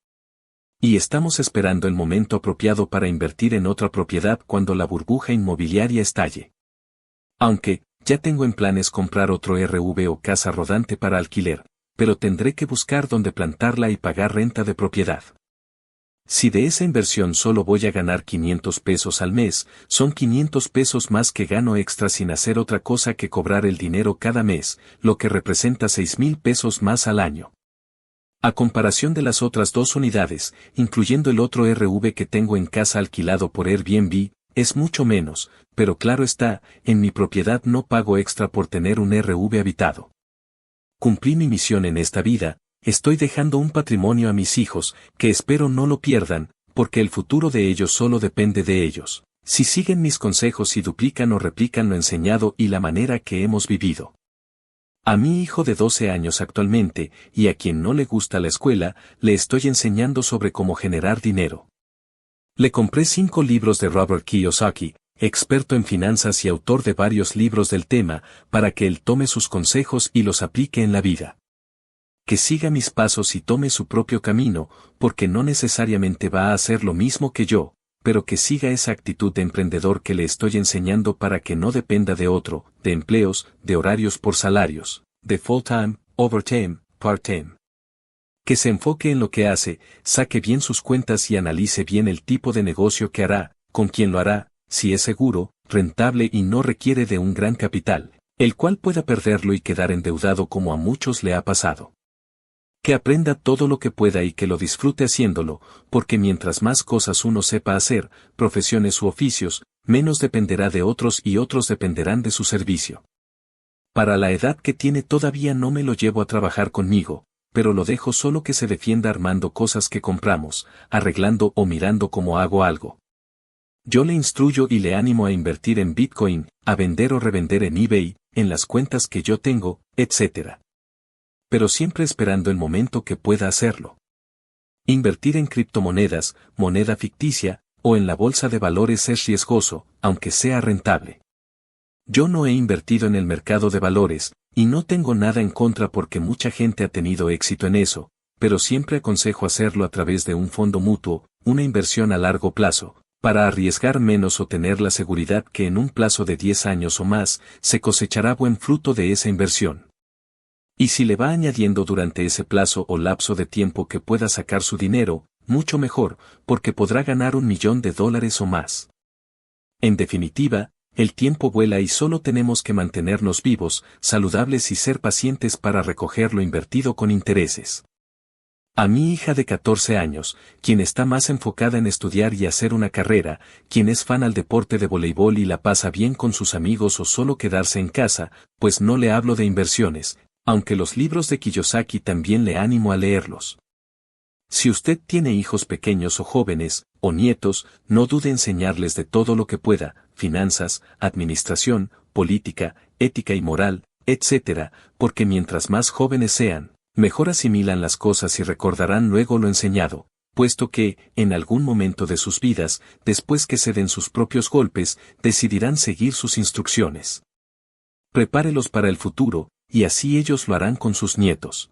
[SPEAKER 1] Y estamos esperando el momento apropiado para invertir en otra propiedad cuando la burbuja inmobiliaria estalle. Aunque, ya tengo en planes comprar otro RV o casa rodante para alquiler, pero tendré que buscar dónde plantarla y pagar renta de propiedad. Si de esa inversión solo voy a ganar 500 pesos al mes, son 500 pesos más que gano extra sin hacer otra cosa que cobrar el dinero cada mes, lo que representa 6,000 pesos más al año. A comparación de las otras 2 unidades, incluyendo el otro RV que tengo en casa alquilado por Airbnb, es mucho menos, pero claro está, en mi propiedad no pago extra por tener un RV habitado. Cumplí mi misión en esta vida. Estoy dejando un patrimonio a mis hijos, que espero no lo pierdan, porque el futuro de ellos solo depende de ellos, si siguen mis consejos y duplican o replican lo enseñado y la manera que hemos vivido. A mi hijo de 12 años actualmente, y a quien no le gusta la escuela, le estoy enseñando sobre cómo generar dinero. Le compré 5 libros de Robert Kiyosaki, experto en finanzas y autor de varios libros del tema, para que él tome sus consejos y los aplique en la vida. Que siga mis pasos y tome su propio camino, porque no necesariamente va a hacer lo mismo que yo, pero que siga esa actitud de emprendedor que le estoy enseñando para que no dependa de otro, de empleos, de horarios por salarios, de full-time, overtime, part-time. Que se enfoque en lo que hace, saque bien sus cuentas y analice bien el tipo de negocio que hará, con quién lo hará, si es seguro, rentable y no requiere de un gran capital, el cual pueda perderlo y quedar endeudado como a muchos le ha pasado. Que aprenda todo lo que pueda y que lo disfrute haciéndolo, porque mientras más cosas uno sepa hacer, profesiones u oficios, menos dependerá de otros y otros dependerán de su servicio. Para la edad que tiene todavía no me lo llevo a trabajar conmigo, pero lo dejo solo que se defienda armando cosas que compramos, arreglando o mirando cómo hago algo. Yo le instruyo y le animo a invertir en Bitcoin, a vender o revender en eBay, en las cuentas que yo tengo, etc. Pero siempre esperando el momento que pueda hacerlo. Invertir en criptomonedas, moneda ficticia, o en la bolsa de valores es riesgoso, aunque sea rentable. Yo no he invertido en el mercado de valores, y no tengo nada en contra porque mucha gente ha tenido éxito en eso, pero siempre aconsejo hacerlo a través de un fondo mutuo, una inversión a largo plazo, para arriesgar menos o tener la seguridad que en un plazo de 10 años o más, se cosechará buen fruto de esa inversión. Y si le va añadiendo durante ese plazo o lapso de tiempo que pueda sacar su dinero, mucho mejor, porque podrá ganar $1.000.000 o más. En definitiva, el tiempo vuela y solo tenemos que mantenernos vivos, saludables y ser pacientes para recoger lo invertido con intereses. A mi hija de 14 años, quien está más enfocada en estudiar y hacer una carrera, quien es fan al deporte de voleibol y la pasa bien con sus amigos o solo quedarse en casa, pues no le hablo de inversiones, aunque los libros de Kiyosaki también le animo a leerlos. Si usted tiene hijos pequeños o jóvenes, o nietos, no dude en enseñarles de todo lo que pueda, finanzas, administración, política, ética y moral, etc., porque mientras más jóvenes sean, mejor asimilan las cosas y recordarán luego lo enseñado, puesto que, en algún momento de sus vidas, después que se den sus propios golpes, decidirán seguir sus instrucciones. Prepárelos para el futuro, y así ellos lo harán con sus nietos.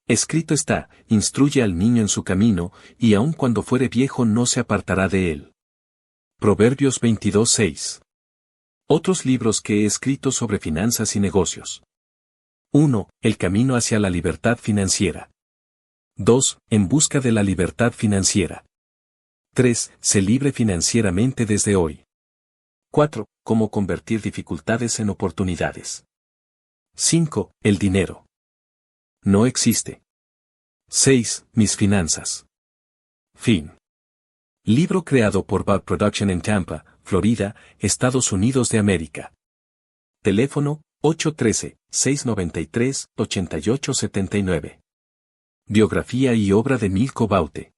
[SPEAKER 1] Escrito está, instruye al niño en su camino, y aun cuando fuere viejo no se apartará de él. Proverbios 22:6. Otros libros que he escrito sobre finanzas y negocios. 1. El camino hacia la libertad financiera. 2. En busca de la libertad financiera. 3. Sé libre financieramente desde hoy. 4. Cómo convertir dificultades en oportunidades. 5. El dinero. No existe. 6. Mis finanzas. Fin. Libro creado por Bug Production en Tampa, Florida, Estados Unidos de América. Teléfono, 813-693-8879. Biografía y obra de Milko Baute.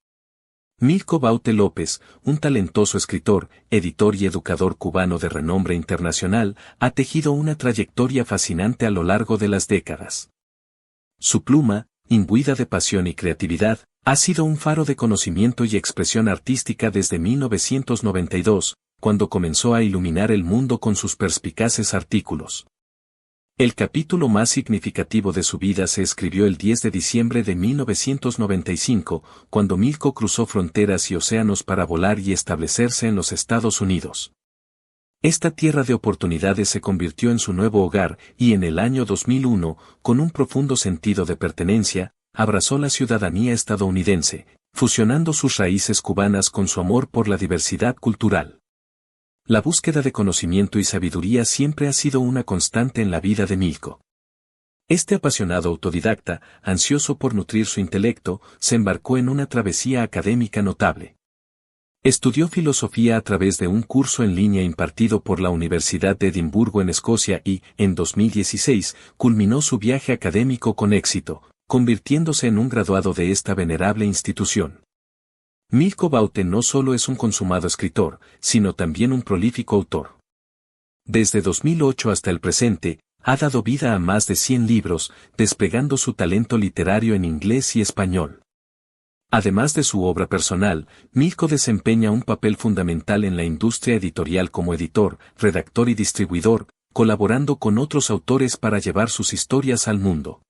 [SPEAKER 1] Milko Baute López, un talentoso escritor, editor y educador cubano de renombre internacional, ha tejido una trayectoria fascinante a lo largo de las décadas. Su pluma, imbuida de pasión y creatividad, ha sido un faro de conocimiento y expresión artística desde 1992, cuando comenzó a iluminar el mundo con sus perspicaces artículos. El capítulo más significativo de su vida se escribió el 10 de diciembre de 1995, cuando Milko cruzó fronteras y océanos para volar y establecerse en los Estados Unidos. Esta tierra de oportunidades se convirtió en su nuevo hogar y en el año 2001, con un profundo sentido de pertenencia, abrazó la ciudadanía estadounidense, fusionando sus raíces cubanas con su amor por la diversidad cultural. La búsqueda de conocimiento y sabiduría siempre ha sido una constante en la vida de Milko. Este apasionado autodidacta, ansioso por nutrir su intelecto, se embarcó en una travesía académica notable. Estudió filosofía a través de un curso en línea impartido por la Universidad de Edimburgo en Escocia y, en 2016, culminó su viaje académico con éxito, convirtiéndose en un graduado de esta venerable institución. Milko Baute no solo es un consumado escritor, sino también un prolífico autor. Desde 2008 hasta el presente, ha dado vida a más de 100 libros, desplegando su talento literario en inglés y español. Además de su obra personal, Milko desempeña un papel fundamental en la industria editorial como editor, redactor y distribuidor, colaborando con otros autores para llevar sus historias al mundo.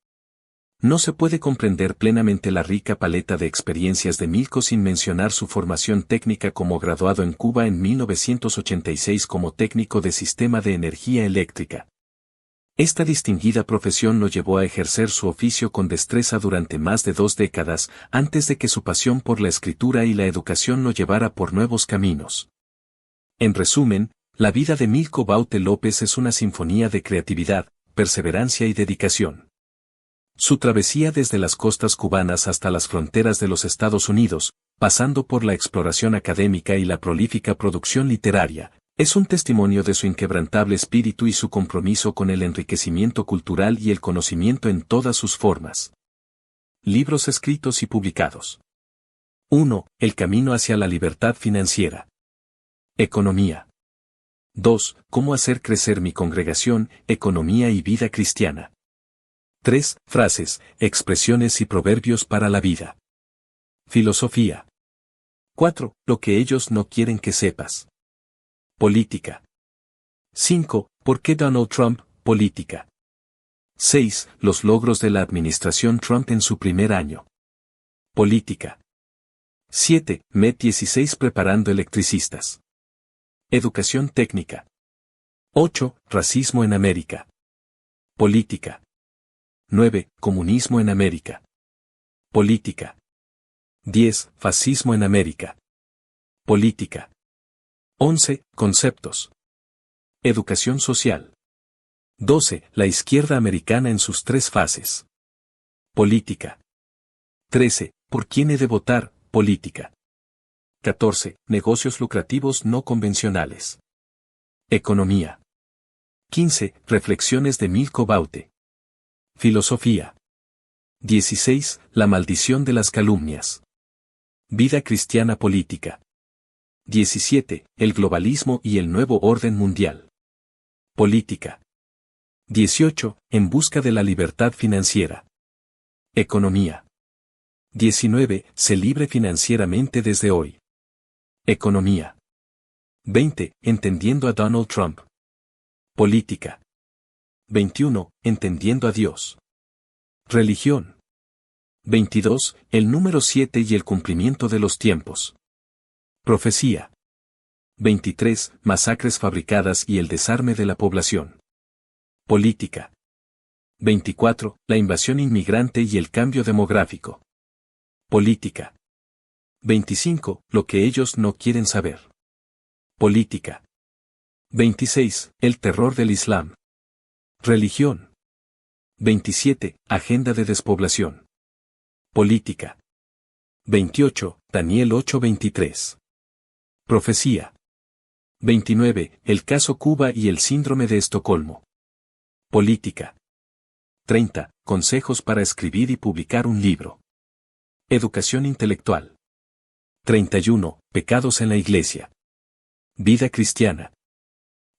[SPEAKER 1] No se puede comprender plenamente la rica paleta de experiencias de Milko sin mencionar su formación técnica como graduado en Cuba en 1986 como técnico de sistema de energía eléctrica. Esta distinguida profesión lo llevó a ejercer su oficio con destreza durante más de 2 décadas, antes de que su pasión por la escritura y la educación lo llevara por nuevos caminos. En resumen, la vida de Milko Baute López es una sinfonía de creatividad, perseverancia y dedicación. Su travesía desde las costas cubanas hasta las fronteras de los Estados Unidos, pasando por la exploración académica y la prolífica producción literaria, es un testimonio de su inquebrantable espíritu y su compromiso con el enriquecimiento cultural y el conocimiento en todas sus formas. Libros escritos y publicados. 1. El camino hacia la libertad financiera. Economía. 2. Cómo hacer crecer mi congregación, economía y vida cristiana. 3. Frases, expresiones y proverbios para la vida. Filosofía. 4. Lo que ellos no quieren que sepas. Política. 5. ¿Por qué Donald Trump? Política. 6. Los logros de la administración Trump en su primer año. Política. 7. MET 16 preparando electricistas. Educación técnica. 8. Racismo en América. Política. 9. Comunismo en América. Política. 10. Fascismo en América. Política. 11. Conceptos. Educación social. 12. La izquierda americana en sus 3 fases. Política. 13. ¿Por quién he de votar? Política. 14. Negocios lucrativos no convencionales. Economía. 15. Reflexiones de Milko Baute. Filosofía. 16. La maldición de las calumnias. Vida cristiana política. 17. El globalismo y el nuevo orden mundial. Política. 18. En busca de la libertad financiera. Economía. 19. Sé libre financieramente desde hoy. Economía. 20. Entendiendo a Donald Trump. Política. 21. Entendiendo a Dios. Religión. 22. El número 7 y el cumplimiento de los tiempos. Profecía. 23. Masacres fabricadas y el desarme de la población. Política. 24. La invasión inmigrante y el cambio demográfico. Política. 25. Lo que ellos no quieren saber. Política. 26. El terror del Islam. Religión. 27. Agenda de despoblación. Política. 28. Daniel 8:23. Profecía. 29. El caso Cuba y el síndrome de Estocolmo. Política. 30. Consejos para escribir y publicar un libro. Educación intelectual. 31. Pecados en la Iglesia. Vida cristiana.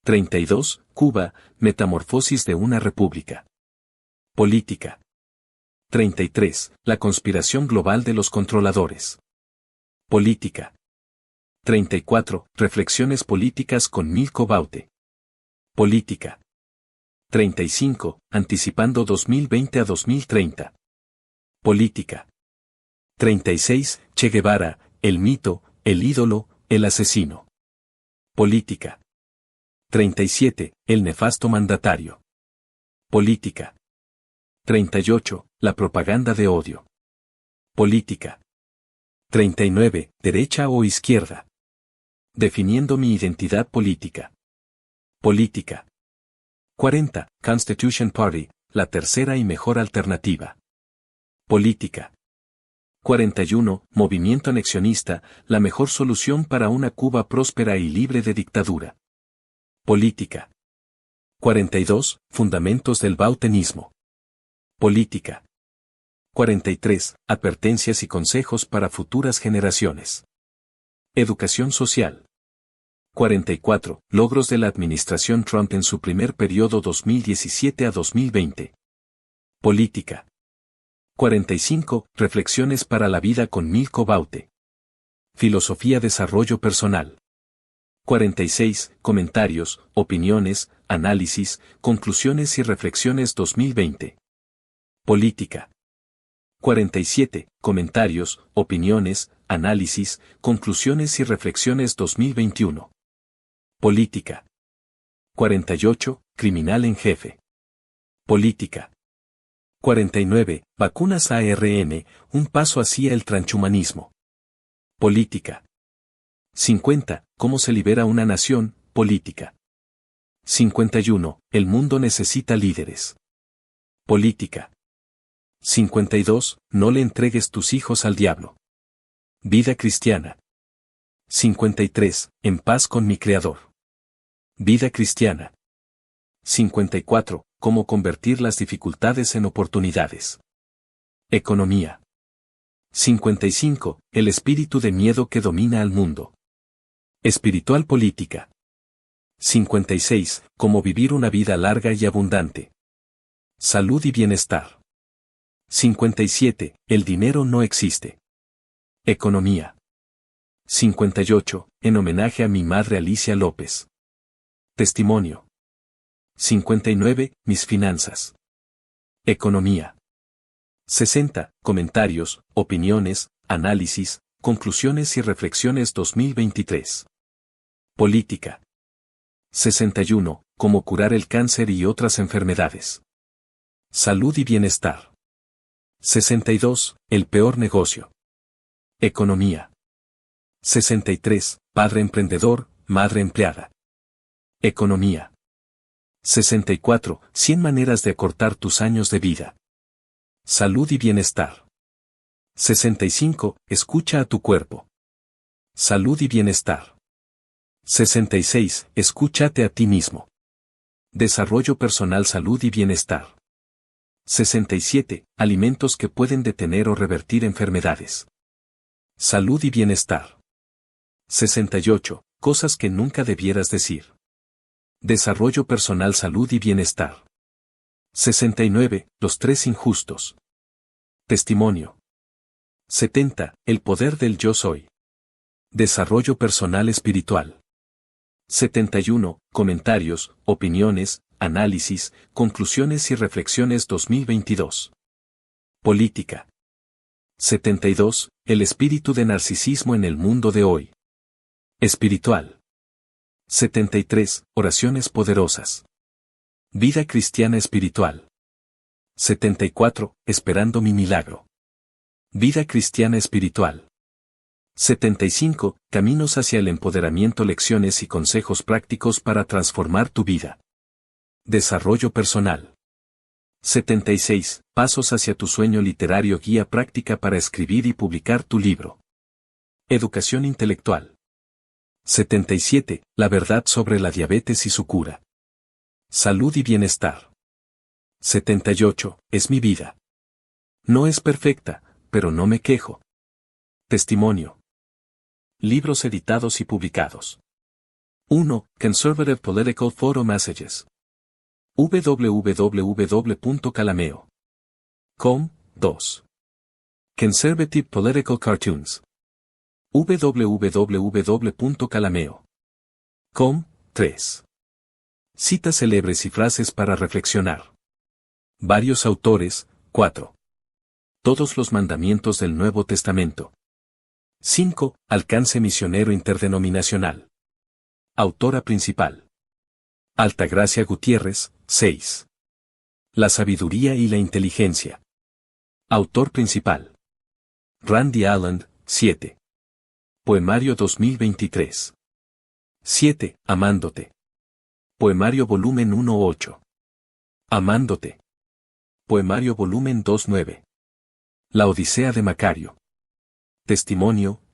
[SPEAKER 1] 32. Cuba, metamorfosis de una república. Política. 33. La conspiración global de los controladores. Política. 34. Reflexiones políticas con Milko Baute. Política. 35. Anticipando 2020 a 2030. Política. 36. Che Guevara, el mito, el ídolo, el asesino. Política. 37. El nefasto mandatario. Política. 38. La propaganda de odio. Política. 39. Derecha o izquierda. Definiendo mi identidad política. Política. 40. Constitution Party, la tercera y mejor alternativa. Política. 41. Movimiento anexionista, la mejor solución para una Cuba próspera y libre de dictadura. Política. 42. Fundamentos del bautenismo. Política. 43. Advertencias y consejos para futuras generaciones. Educación social. 44. Logros de la administración Trump en su primer periodo 2017 a 2020. Política. 45. Reflexiones para la vida con Milko Baute. Filosofía desarrollo personal. 46. Comentarios, opiniones, análisis, conclusiones y reflexiones 2020. Política. 47. Comentarios, opiniones, análisis, conclusiones y reflexiones 2021. Política. 48. Criminal en jefe. Política. 49. Vacunas ARN, un paso hacia el transhumanismo. Política. 50. Cómo se libera una nación, política. 51. El mundo necesita líderes. Política. 52. No le entregues tus hijos al diablo. Vida cristiana. 53. En paz con mi Creador. Vida cristiana. 54. Cómo convertir las dificultades en oportunidades. Economía. 55. El espíritu de miedo que domina al mundo. Espiritual política. 56. Cómo vivir una vida larga y abundante. Salud y bienestar. 57. El dinero no existe. Economía. 58. En homenaje a mi madre Alicia López. Testimonio. 59. Mis finanzas. Economía. 60. Comentarios, opiniones, análisis, conclusiones y reflexiones 2023. Política. 61. Cómo curar el cáncer y otras enfermedades. Salud y bienestar. 62. El peor negocio. Economía. 63. Padre emprendedor, madre empleada. Economía. 64. 100 maneras de acortar tus años de vida. Salud y bienestar. 65. Escucha a tu cuerpo. Salud y bienestar. 66. Escúchate a ti mismo. Desarrollo personal, salud y bienestar. 67. Alimentos que pueden detener o revertir enfermedades. Salud y bienestar. 68. Cosas que nunca debieras decir. Desarrollo personal, salud y bienestar. 69. Los tres injustos. Testimonio. 70. El poder del yo soy. Desarrollo personal espiritual. 71. Comentarios, opiniones, análisis, conclusiones y reflexiones 2022. Política. 72. El espíritu de narcisismo en el mundo de hoy. Espiritual. 73. Oraciones poderosas. Vida cristiana espiritual. 74. Esperando mi milagro. Vida cristiana espiritual. 75. Caminos hacia el empoderamiento, lecciones y consejos prácticos para transformar tu vida. Desarrollo personal. 76. Pasos hacia tu sueño literario, guía práctica para escribir y publicar tu libro. Educación intelectual. 77. La verdad sobre la diabetes y su cura. Salud y bienestar. 78. Es mi vida. No es perfecta, pero no me quejo. Testimonio. Libros editados y publicados. 1. Conservative Political Photo Messages. www.calameo.com. 2. Conservative Political Cartoons. www.calameo.com. 3. Citas célebres y frases para reflexionar. Varios autores. 4. Todos los mandamientos del Nuevo Testamento. 5. Alcance misionero interdenominacional. Autora principal. Altagracia Gutiérrez. 6. La sabiduría y la inteligencia. Autor principal. Randy Allen. 7. Poemario 2023. 7. Amándote. Poemario volumen 1:8. Amándote. Poemario volumen 2:9. La Odisea de Macario. Testimonio,